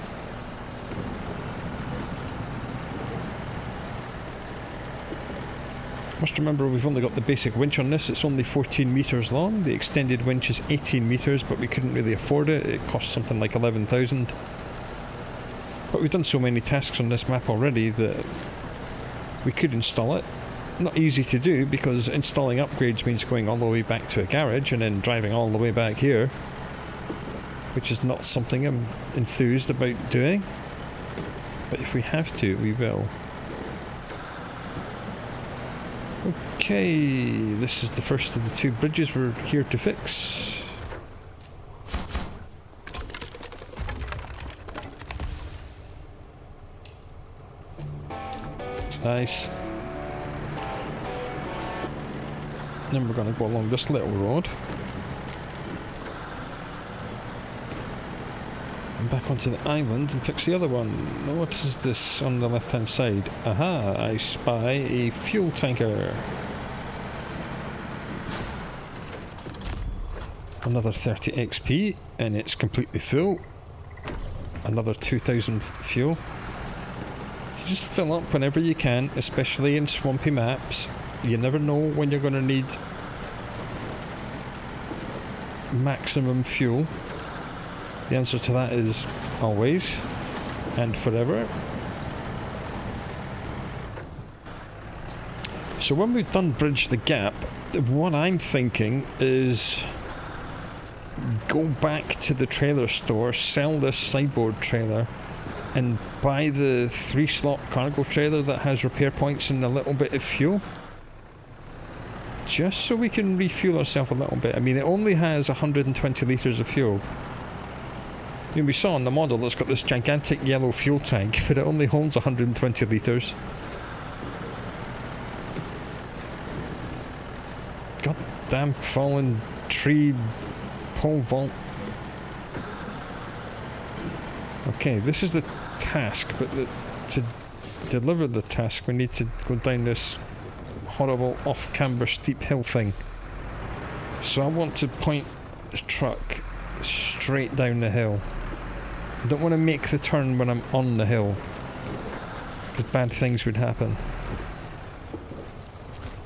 Speaker 1: Must remember we've only got the basic winch on this. It's only 14 metres long. The extended winch is 18 metres, but we couldn't really afford it. It cost something like 11,000. But we've done so many tasks on this map already that we could install it. Not easy to do, because installing upgrades means going all the way back to a garage and then driving all the way back here, which is not something I'm enthused about doing. But if we have to, we will. Okay, this is the first of the two bridges we're here to fix. Nice. Then we're going to go along this little road and back onto the island and fix the other one. Now, what is this on the left hand side? Aha, I spy a fuel tanker. Another 30 XP and it's completely full. Another 2,000 fuel. So just fill up whenever you can, especially in swampy maps. You never know when you're going to need maximum fuel. The answer to that is always and forever. So when we've done Bridge the Gap, what I'm thinking is go back to the trailer store, sell this sideboard trailer, and buy the 3-slot cargo trailer that has repair points and a little bit of fuel. Just so we can refuel ourselves a little bit. I mean, it only has 120 litres of fuel. You know, we saw on the model that's got this gigantic yellow fuel tank, but it only holds 120 litres. God damn fallen tree pole vault. Okay, this is the task, but to deliver the task we need to go down this horrible off-camber steep hill thing. So I want to point the truck straight down the hill. I don't want to make the turn when I'm on the hill, because bad things would happen.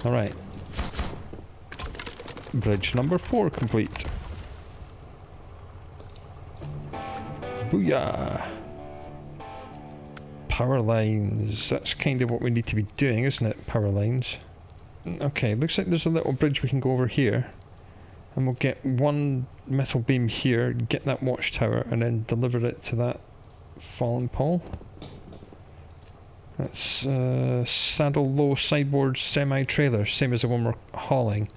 Speaker 1: Alright. Bridge number 4 complete. Booyah! Power lines. That's kind of what we need to be doing, isn't it? Power lines. Okay, looks like there's a little bridge we can go over here. And we'll get one metal beam here, get that watchtower, and then deliver it to that fallen pole. That's saddle low sideboard semi-trailer, same as the one we're hauling.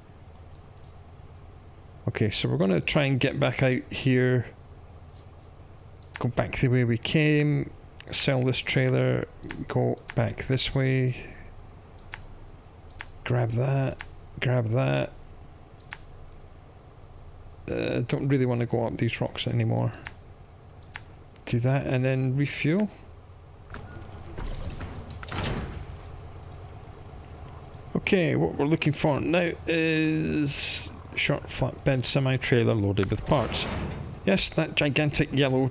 Speaker 1: Okay, so we're going to try and get back out here, go back the way we came, sell this trailer, go back this way, grab that, grab that. Don't really want to go up these rocks anymore. Do that and then refuel. Okay, what we're looking for now is short flatbed semi-trailer loaded with parts. Yes, that gigantic yellow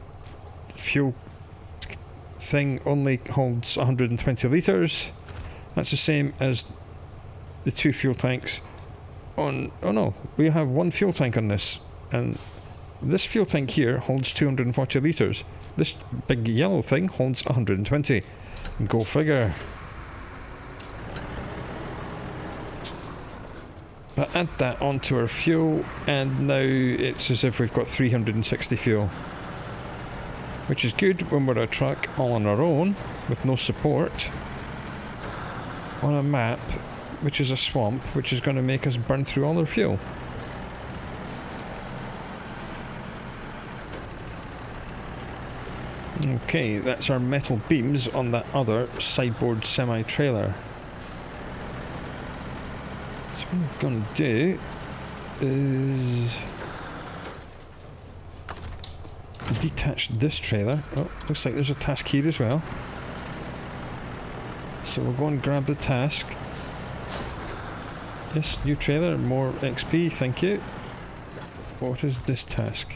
Speaker 1: fuel thing only holds 120 litres. That's the same as the 2 fuel tanks on... Oh no, we have 1 fuel tank on this. And this fuel tank here holds 240 litres. This big yellow thing holds 120. Go figure. But add that onto our fuel, and now it's as if we've got 360 fuel. Which is good when we're a truck all on our own, with no support, on a map, which is a swamp, which is going to make us burn through all our fuel. Okay, that's our metal beams on that other sideboard semi-trailer. So what I'm going to do is detach this trailer. Oh, looks like there's a task here as well. So we'll go and grab the task. Yes, new trailer, more XP, thank you. What is this task?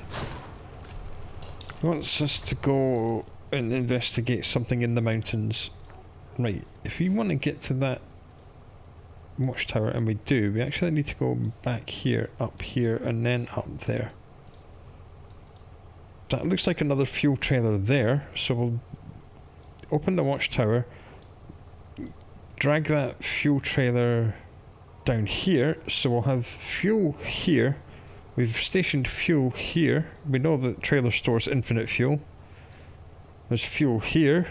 Speaker 1: He wants us to go and investigate something in the mountains. Right, if we want to get to that watchtower, and we do, we actually need to go back here, up here, and then up there. That looks like another fuel trailer there, so we'll open the watchtower, drag that fuel trailer down here, so we'll have fuel here. We've stationed fuel here. We know that trailer stores infinite fuel. There's fuel here,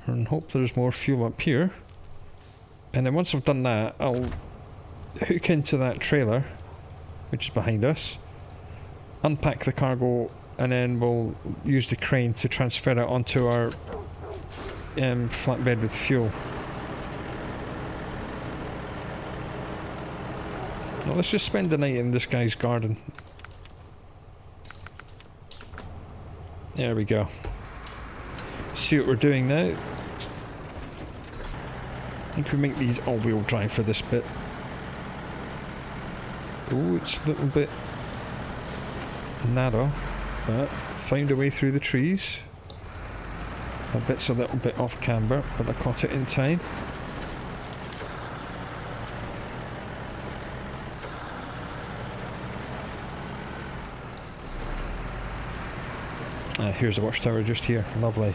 Speaker 1: and hope there's more fuel up here. And then once I've done that, I'll hook into that trailer, which is behind us, unpack the cargo, and then we'll use the crane to transfer it onto our flatbed with fuel. Well, let's just spend the night in this guy's garden. There we go. See what we're doing now. I think we make these all-wheel drive for this bit. Oh, it's a little bit narrow, but found a way through the trees. That bit's a little bit off camber, but I caught it in time. Here's a watchtower just here. Lovely.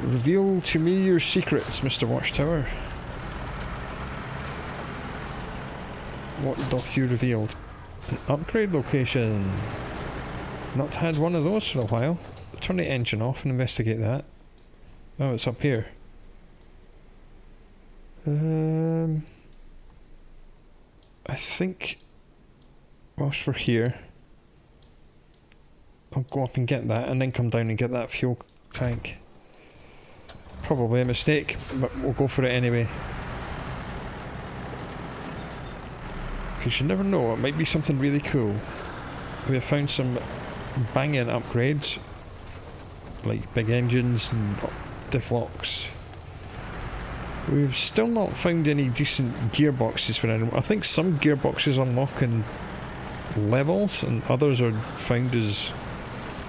Speaker 1: Reveal to me your secrets, Mr. Watchtower. What doth you reveal? An upgrade location. Not had one of those for a while. Turn the engine off and investigate that. Oh, it's up here. I think whilst we're here, I'll go up and get that and then come down and get that fuel tank. Probably a mistake, but we'll go for it anyway. Because you never know, it might be something really cool. We have found some banging upgrades, like big engines and diff locks. We've still not found any decent gearboxes for anyone. I think some gearboxes unlock in levels and others are found as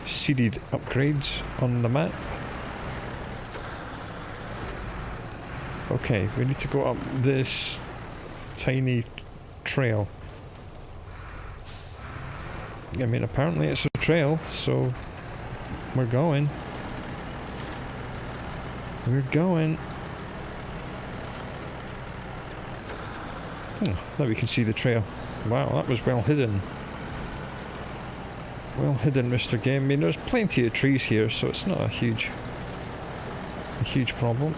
Speaker 1: seeded upgrades on the map. Okay, we need to go up this tiny trail. I mean, apparently it's a trail, so we're going. We're going. Now we can see the trail. Wow, that was well hidden. Well hidden, Mr. Game. I mean, there's plenty of trees here, so it's not a huge problem.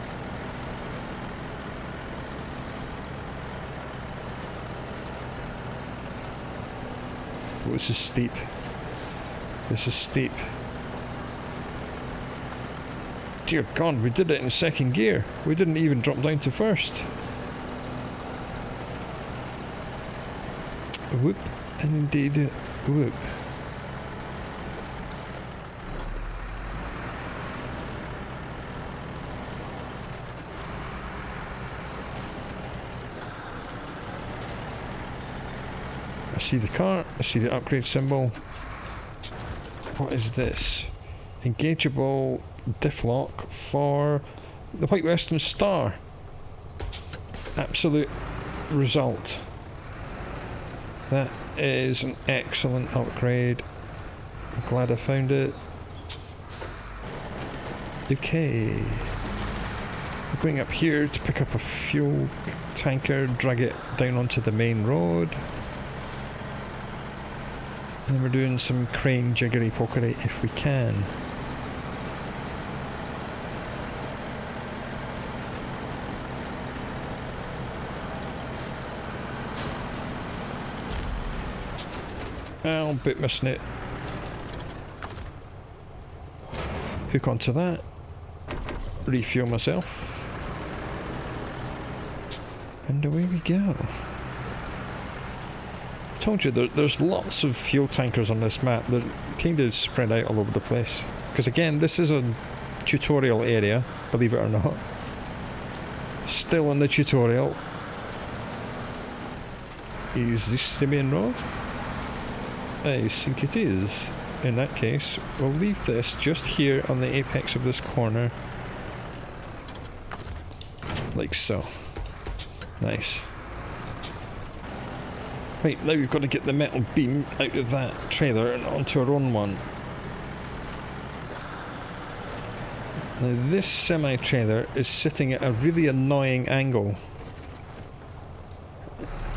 Speaker 1: Oh, this is steep. This is steep. Dear God, we did it in second gear. We didn't even drop down to first. Whoop, and indeed, whoop. I see the car, I see the upgrade symbol. What is this? Engageable diff lock for the White Western Star. Absolute result. That is an excellent upgrade. I'm glad I found it. Okay. We're going up here to pick up a fuel tanker, drag it down onto the main road. And then we're doing some crane jiggery pokery if we can. I'll bit missing it. Hook onto that. Refuel myself. And away we go. I told you, there's lots of fuel tankers on this map. They're kind of spread out all over the place. Because again, this is a tutorial area, believe it or not. Still in the tutorial. Is this the main road? I think it is. In that case, we'll leave this just here on the apex of this corner. Like so. Nice. Right, now we've got to get the metal beam out of that trailer and onto our own one. Now this semi-trailer is sitting at a really annoying angle.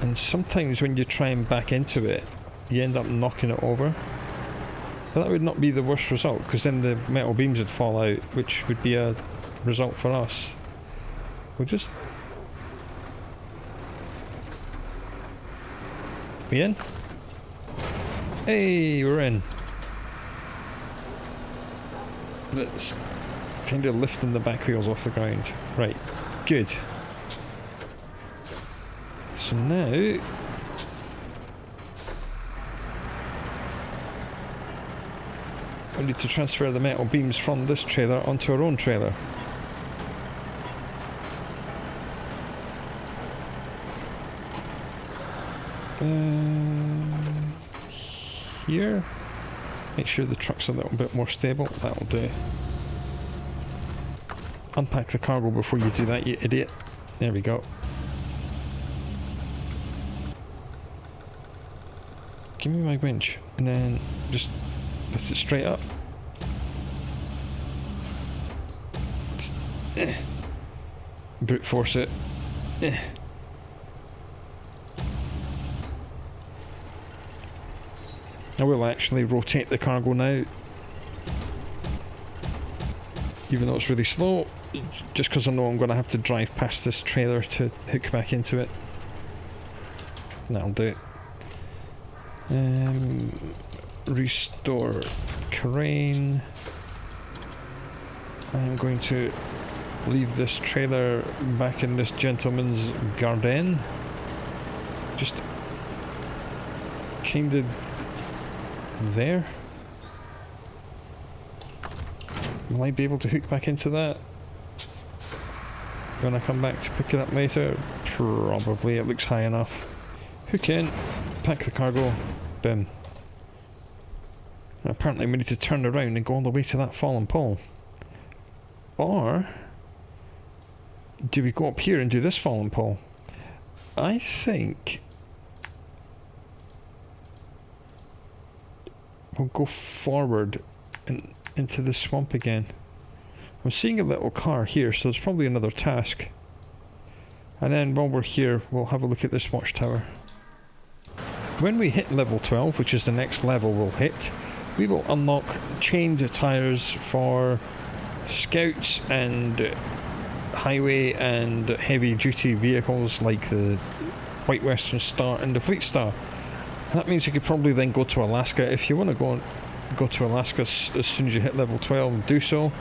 Speaker 1: And sometimes when you try and back into it, you end up knocking it over. But that would not be the worst result, because then the metal beams would fall out, which would be a result for us. We'll just... We in? Hey, we're in. But it's kind of lifting the back wheels off the ground. Right, good. So now... we need to transfer the metal beams from this trailer onto our own trailer. Here. Make sure the truck's a little bit more stable. That'll do. Unpack the cargo before you do that, you idiot. There we go. Give me my winch and then just lift it straight up. Brute force it. I will actually rotate the cargo now, even though it's really slow, just because I know I'm going to have to drive past this trailer to hook back into it. That'll do it. restore crane. I'm going to leave this trailer back in this gentleman's garden. Just kind of there. Will I be able to hook back into that when I come back to pick it up later? Probably. It looks high enough. Hook in, pack the cargo, boom. Apparently we need to turn around and go all the way to that fallen pole. Or do we go up here and do this fallen pole? I think we'll go forward and into the swamp again. I'm seeing a little car here, so there's probably another task. And then while we're here, we'll have a look at this watchtower. When we hit level 12, which is the next level we'll hit, we will unlock chained tyres for scouts and highway and heavy duty vehicles like the White Western Star and the Fleet Star. And that means you could probably then go to Alaska. If you want to go to Alaska as soon as you hit level 12, do so.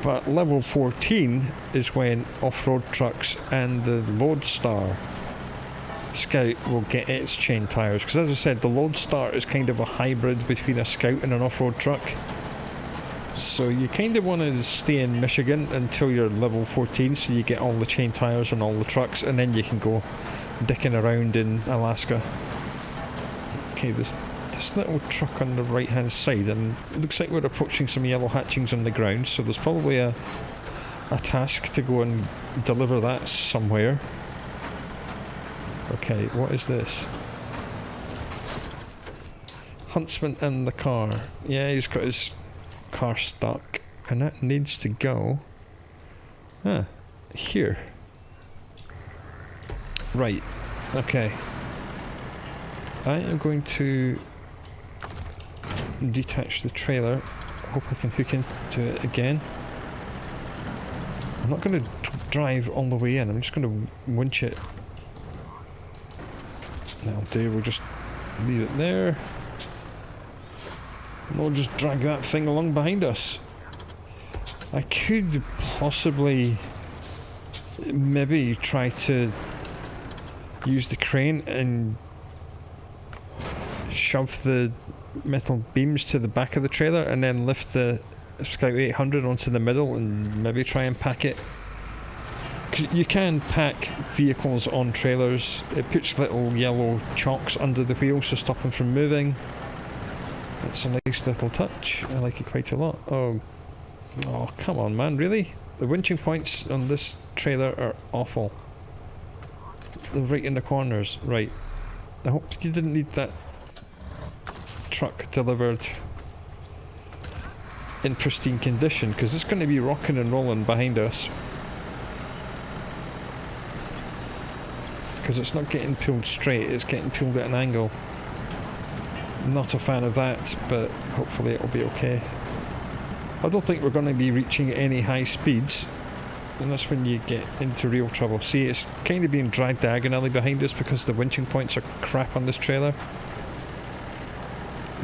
Speaker 1: But level 14 is when off-road trucks and the Lodestar Scout will get its chain tyres. Because as I said, the Lodestar is kind of a hybrid between a Scout and an off-road truck. So you kind of want to stay in Michigan until you're level 14, so you get all the chain tyres on all the trucks, and then you can go dicking around in Alaska. Okay, this little truck on the right hand side, and it looks like we're approaching some yellow hatchings on the ground, so there's probably a task to go and deliver that somewhere. Okay, what is this? Huntsman in the car. Yeah, he's got his car stuck, and that needs to go here. Right, okay. I am going to detach the trailer. Hope I can hook into it again. I'm not going to drive all the way in, I'm just going to winch it. That'll do, we'll just leave it there. And we'll just drag that thing along behind us. I could possibly maybe try to use the crane and shove the metal beams to the back of the trailer and then lift the Scout 800 onto the middle and maybe try and pack it. You can pack vehicles on trailers. It puts little yellow chocks under the wheels to stop them from moving. It's a nice little touch. I like it quite a lot. Oh, come on, man, really? The winching points on this trailer are awful. They're right in the corners. Right. I hope you didn't need that truck delivered in pristine condition, because it's going to be rocking and rolling behind us. Because it's not getting pulled straight, it's getting pulled at an angle. Not a fan of that, but hopefully it'll be okay. I don't think we're going to be reaching any high speeds, and that's when you get into real trouble. See, it's kind of being dragged diagonally behind us because the winching points are crap on this trailer.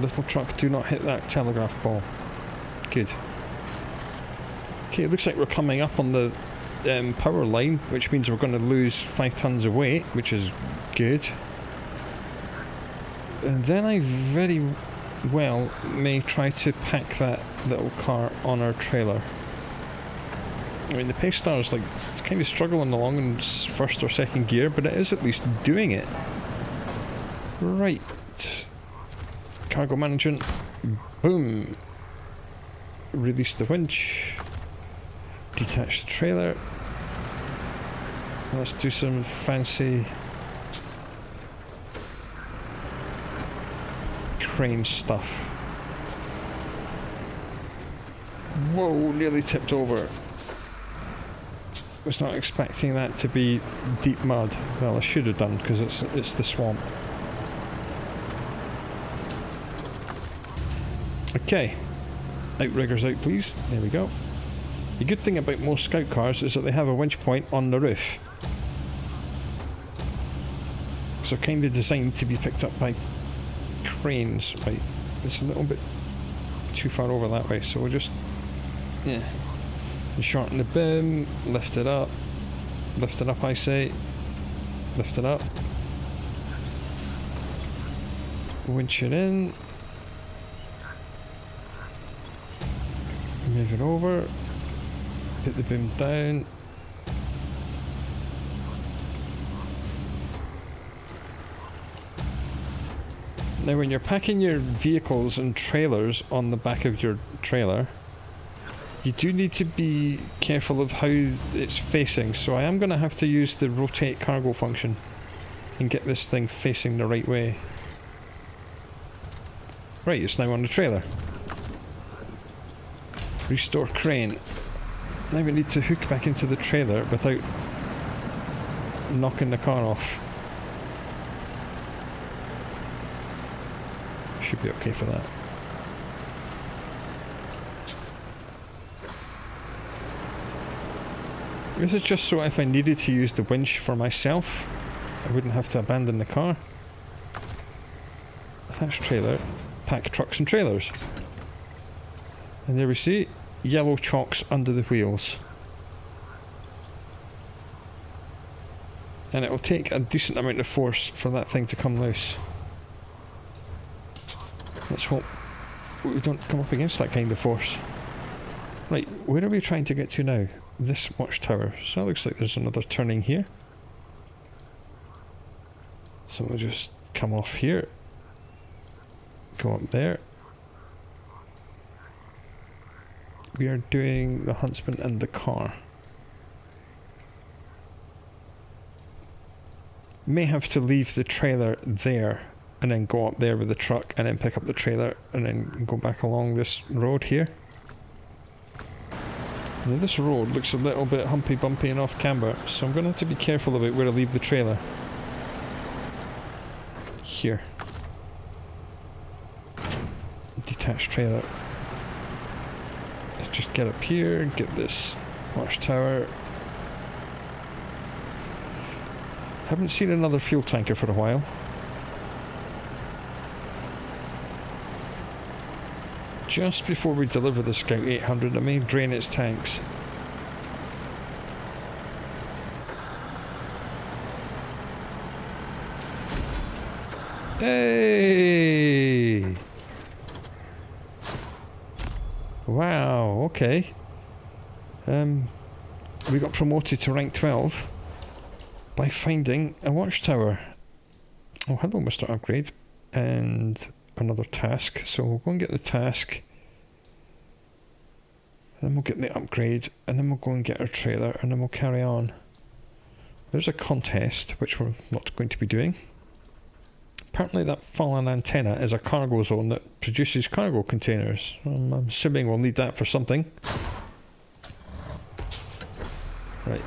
Speaker 1: Little truck, do not hit that telegraph pole. Good. Okay, it looks like we're coming up on the power line, which means we're going to lose 5 tons of weight, which is good. And then I very well may try to pack that little car on our trailer. I mean, the Paystar is like kind of struggling along in first or second gear, but it is at least doing it. Right. Cargo management. Boom. Release the winch. Detach the trailer. Let's do some fancy crane stuff. Whoa, nearly tipped over. Was not expecting that to be deep mud. Well, I should have done, because it's the swamp. Okay, outriggers out please. There we go. The good thing about most Scout cars is that they have a winch point on the roof. So kind of designed to be picked up by cranes. Right, it's a little bit too far over that way, so we'll just, yeah, shorten the boom, lift it up, I say, lift it up, winch it in, move it over, put the boom down. Now when you're packing your vehicles and trailers on the back of your trailer, you do need to be careful of how it's facing, so I am going to have to use the rotate cargo function and get this thing facing the right way. Right, it's now on the trailer. Restore crane. Now we need to hook back into the trailer without knocking the car off. Should be okay for that. This is just so if I needed to use the winch for myself, I wouldn't have to abandon the car. Attach trailer, pack trucks and trailers. And there we see yellow chocks under the wheels. And it will take a decent amount of force for that thing to come loose. Let's hope we don't come up against that kind of force. Right, where are we trying to get to now? This watchtower. So it looks like there's another turning here. So we'll just come off here. Go up there. We are doing the huntsman and the car. May have to leave the trailer there and then go up there with the truck and then pick up the trailer and then go back along this road here. Now this road looks a little bit humpy bumpy and off camber, so I'm going to have to be careful about where I leave the trailer. Here. Detached trailer. Let's just get up here, get this watchtower. Haven't seen another fuel tanker for a while. Just before we deliver the Scout 800, I may drain its tanks. Hey! Wow, okay. We got promoted to rank 12 by finding a watchtower. Oh, hello, Mr. Upgrade. And another task, so we'll go and get the task, and then we'll get the upgrade, and then we'll go and get our trailer, and then we'll carry on. There's a contest, which we're not going to be doing. Apparently that fallen antenna is a cargo zone that produces cargo containers. I'm assuming we'll need that for something. Right.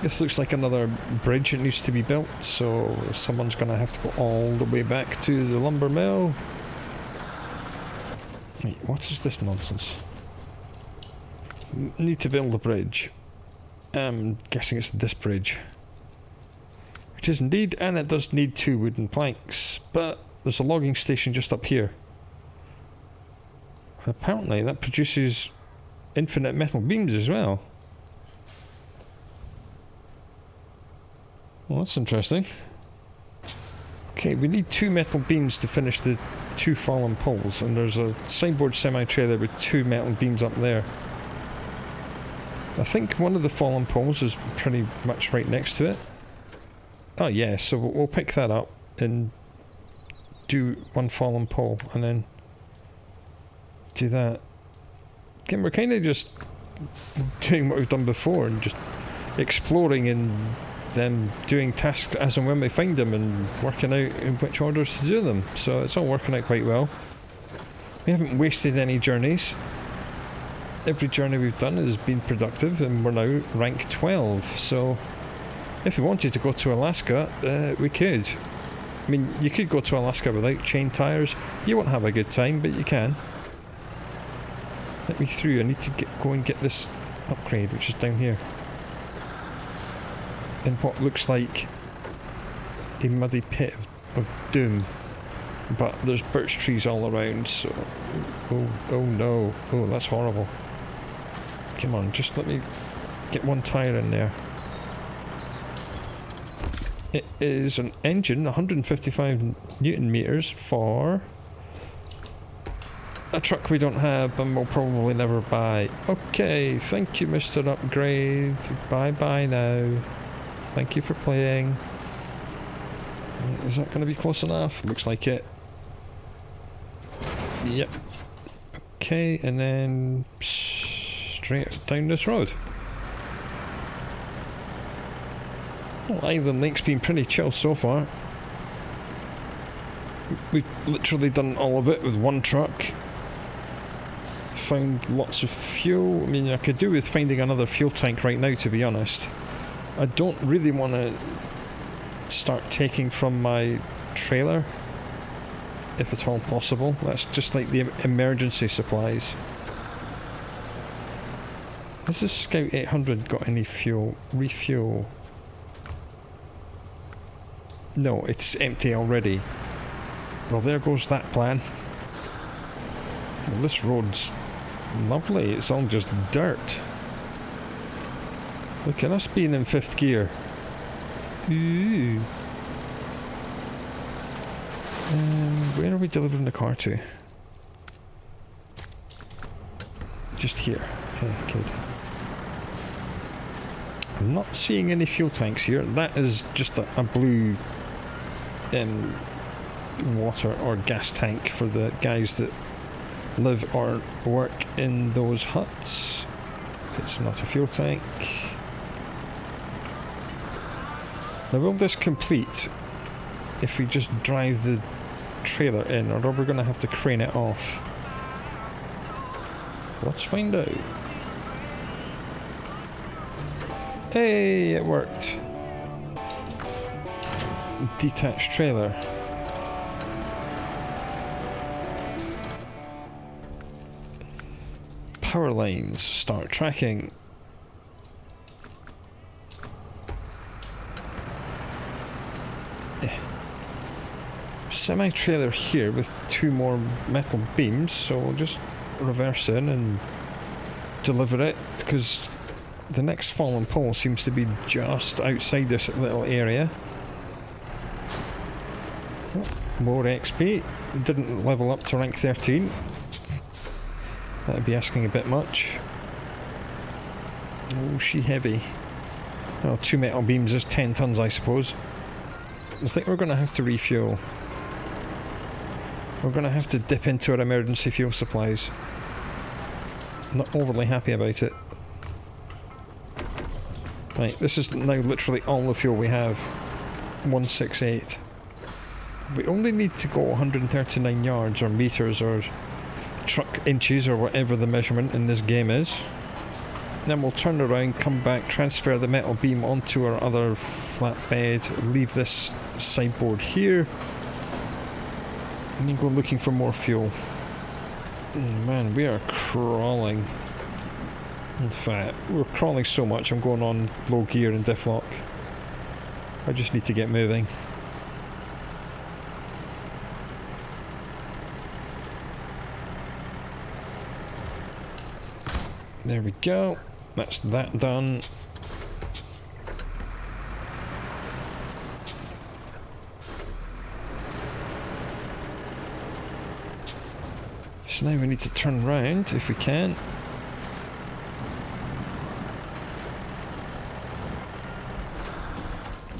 Speaker 1: This looks like another bridge that needs to be built, so someone's going to have to go all the way back to the lumber mill. Wait, what is this nonsense? Need to build a bridge. I'm guessing it's this bridge. Which is indeed, and it does need 2 wooden planks, but there's a logging station just up here. And apparently that produces infinite metal beams as well. Well, that's interesting. Okay, we need 2 metal beams to finish the 2 fallen poles, and there's a sideboard semi-trailer with 2 metal beams up there. I think one of the fallen poles is pretty much right next to it. Oh yeah, so we'll pick that up and do 1 fallen pole, and then do that. Again, we're kind of just doing what we've done before, and just exploring and then doing tasks as and when we find them, and working out in which orders to do them. So it's all working out quite well. We haven't wasted any journeys. Every journey we've done has been productive, and we're now rank 12. So if we wanted to go to Alaska, we could. I mean, you could go to Alaska without chain tyres. You won't have a good time, but you can. Let me through. I need to go and get this upgrade, which is down here. in what looks like a muddy pit of doom. But there's birch trees all around, so... Oh no. Oh, that's horrible. Come on, just let me get one tyre in there. It is an engine, 155 newton meters for a truck we don't have and will probably never buy. Okay, thank you, Mr. Upgrade. Bye-bye now. Thank you for playing. Is that going to be close enough? Looks like it. Yep. Okay, and then straight down this road. Well, Island Lake's been pretty chill so far. We've literally done all of it with one truck. Found lots of fuel. I mean, I could do with finding another fuel tank right now, to be honest. I don't really want to start taking from my trailer, if at all possible. That's just like the emergency supplies. Has this Scout 800 got any fuel? Refuel. No, it's empty already. Well, there goes that plan. Well, this road's lovely. It's all just dirt. Look at us being in 5th gear. Ooh. Where are we delivering the car to? Just here. Okay, good. I'm not seeing any fuel tanks here. That is just a blue water or gas tank for the guys that live or work in those huts. It's not a fuel tank. Now, will this complete if we just drive the trailer in, or are we going to have to crane it off? Let's find out. Hey, it worked. Detached trailer. Power lines, start tracking. Semi-trailer here with 2 more metal beams, so we'll just reverse in and deliver it, because the next fallen pole seems to be just outside this little area. Oh, more XP. Didn't level up to rank 13. That'd be asking a bit much. Oh, she heavy. Well, 2 metal beams is 10 tons, I suppose. I think we're going to have to refuel. We're going to have to dip into our emergency fuel supplies. Not overly happy about it. Right, this is now literally all the fuel we have. 168. We only need to go 139 yards or meters or truck inches or whatever the measurement in this game is. Then we'll turn around, come back, transfer the metal beam onto our other flatbed, leave this sideboard here, and then go looking for more fuel. Man, we are crawling. In fact, we're crawling so much I'm going on low gear and diff lock. I just need to get moving. There we go. That's that done. So now we need to turn round if we can.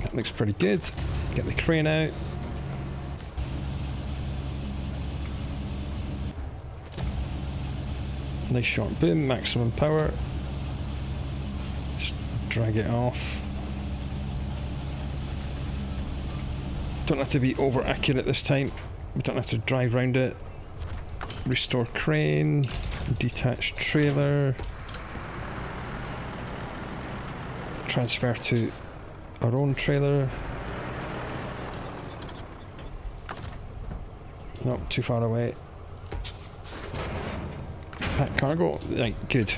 Speaker 1: That looks pretty good. Get the crane out. Nice short boom, maximum power. Just drag it off. Don't have to be over accurate this time. We don't have to drive around it. Restore crane, detach trailer, transfer to our own trailer. Not too far away. Pack cargo, right, good.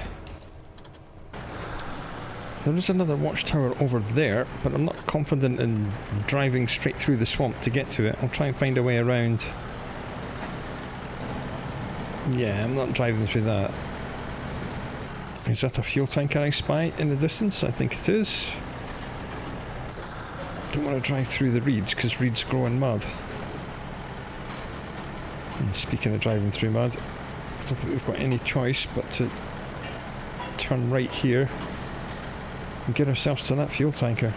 Speaker 1: There is another watchtower over there, but I'm not confident in driving straight through the swamp to get to it. I'll try and find a way around. Yeah, I'm not driving through that. Is that a fuel tanker I spy in the distance? I think it is. Don't want to drive through the reeds, because reeds grow in mud. And speaking of driving through mud, I don't think we've got any choice but to turn right here and get ourselves to that fuel tanker.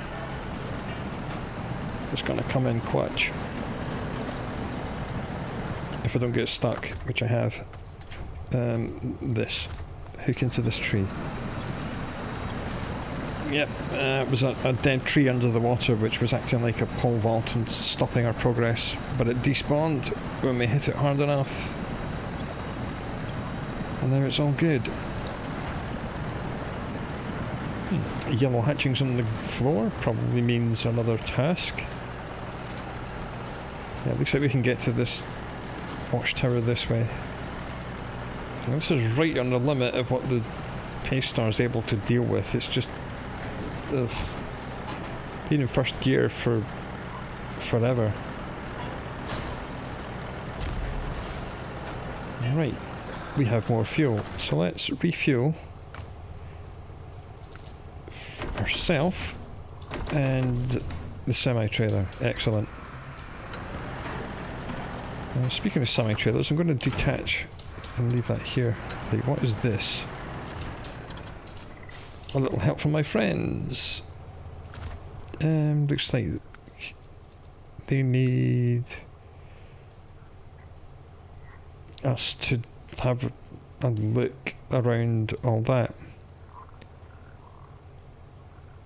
Speaker 1: It's going to come in clutch. If I don't get stuck, which I have. This. Hook into this tree. Yep, it was a dead tree under the water which was acting like a pole vault and stopping our progress, but it despawned when we hit it hard enough. And now it's all good. Yellow hatchings on the floor probably means another task. Yeah, it looks like we can get to this watchtower this way. Now, this is right on the limit of what the Paystar is able to deal with. It's just... ugh. Been in first gear for... forever. Right, we have more fuel. So let's refuel ourselves and the semi-trailer. Excellent. Speaking of semi-trailers, I'm going to detach and leave that here. Wait, what is this? A little help from my friends. Looks like they need us to have a look around all that.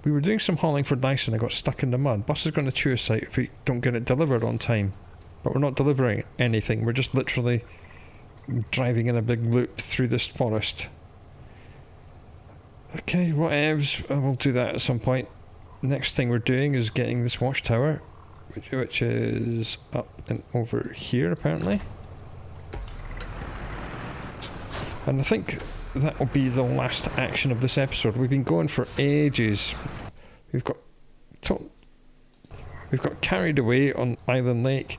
Speaker 1: We were doing some hauling for Dyson. I got stuck in the mud. Bus is going to chew us out if we don't get it delivered on time. But we're not delivering anything. We're just literally driving in a big loop through this forest. Okay, whatevs. I will do that at some point. Next thing we're doing is getting this watchtower, which is up and over here apparently. And I think that will be the last action of this episode. We've been going for ages. We've got carried away on Island Lake.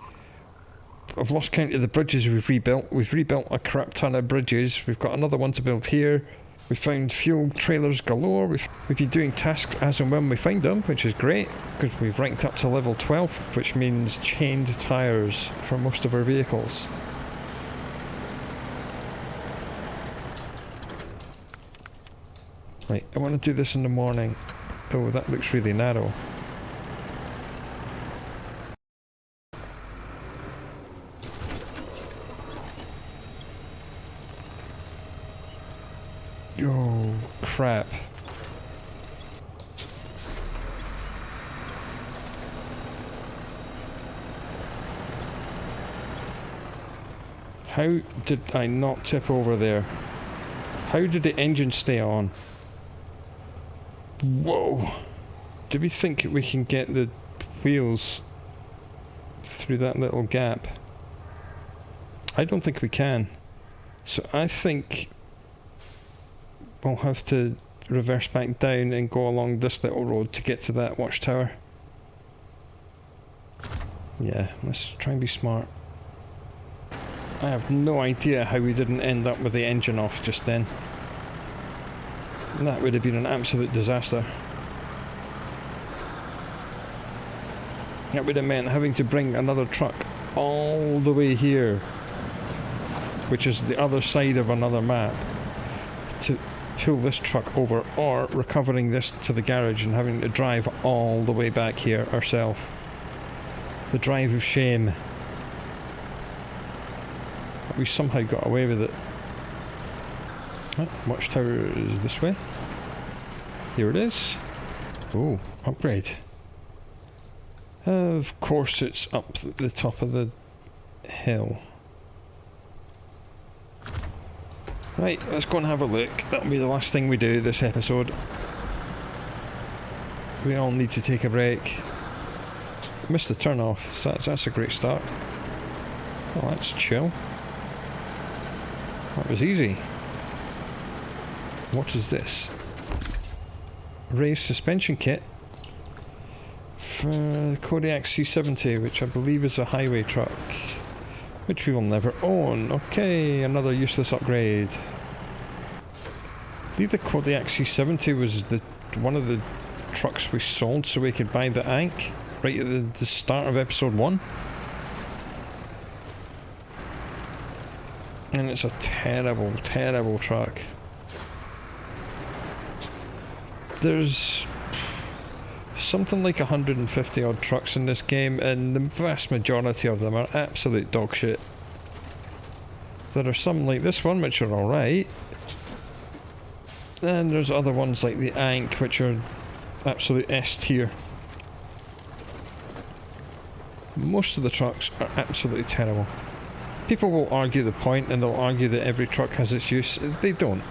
Speaker 1: I've lost count of the bridges we've rebuilt. We've rebuilt a crap ton of bridges. We've got another one to build here. We found fuel trailers galore. We've been doing tasks as and when we find them, which is great, because we've ranked up to level 12, which means chained tyres for most of our vehicles. Right, I want to do this in the morning. Oh, that looks really narrow. Oh, crap. How did I not tip over there? How did the engine stay on? Whoa! Do we think we can get the wheels through that little gap? I don't think we can. So I think we'll have to reverse back down and go along this little road to get to that watchtower. Yeah, let's try and be smart. I have no idea how we didn't end up with the engine off just then. That would have been an absolute disaster. That would have meant having to bring another truck all the way here, which is the other side of another map, to pull this truck over, or recovering this to the garage and having to drive all the way back here ourselves. The drive of shame. But we somehow got away with it. Watchtower is this way. Here it is. Oh, upgrade. Of course it's up the top of the hill. Right, let's go and have a look. That'll be the last thing we do this episode. We all need to take a break. Missed the turn off, so that's a great start. Oh, that's chill. That was easy. What is this? raised suspension kit for the Kodiak C70, which I believe is a highway truck, which we will never own. Okay, another useless upgrade. I believe the Kodiak C70 was one of the trucks we sold so we could buy the Ankh right at the start of episode 1. And it's a terrible, terrible truck. There's something like 150 odd trucks in this game, and the vast majority of them are absolute dog shit. There are some like this one which are alright. Then there's other ones like the Ankh which are absolute S tier. Most of the trucks are absolutely terrible. People will argue the point and they'll argue that every truck has its use. They don't.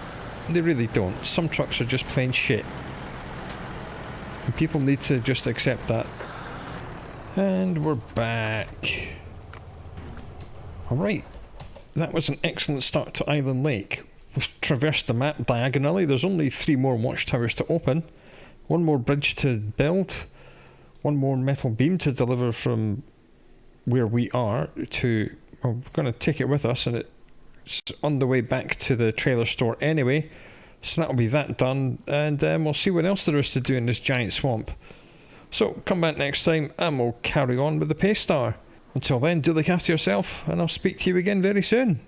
Speaker 1: They really don't. Some trucks are just plain shit. And people need to just accept that. And we're back. Alright. That was an excellent start to Island Lake. We've traversed the map diagonally. There's only 3 more watchtowers to open. 1 more bridge to build. 1 more metal beam to deliver from where we are to... Well, we're going to take it with us, and it's on the way back to the trailer store anyway. So that'll be that done, and we'll see what else there is to do in this giant swamp. So come back next time, and we'll carry on with the Paystar. Until then, do look after yourself, and I'll speak to you again very soon.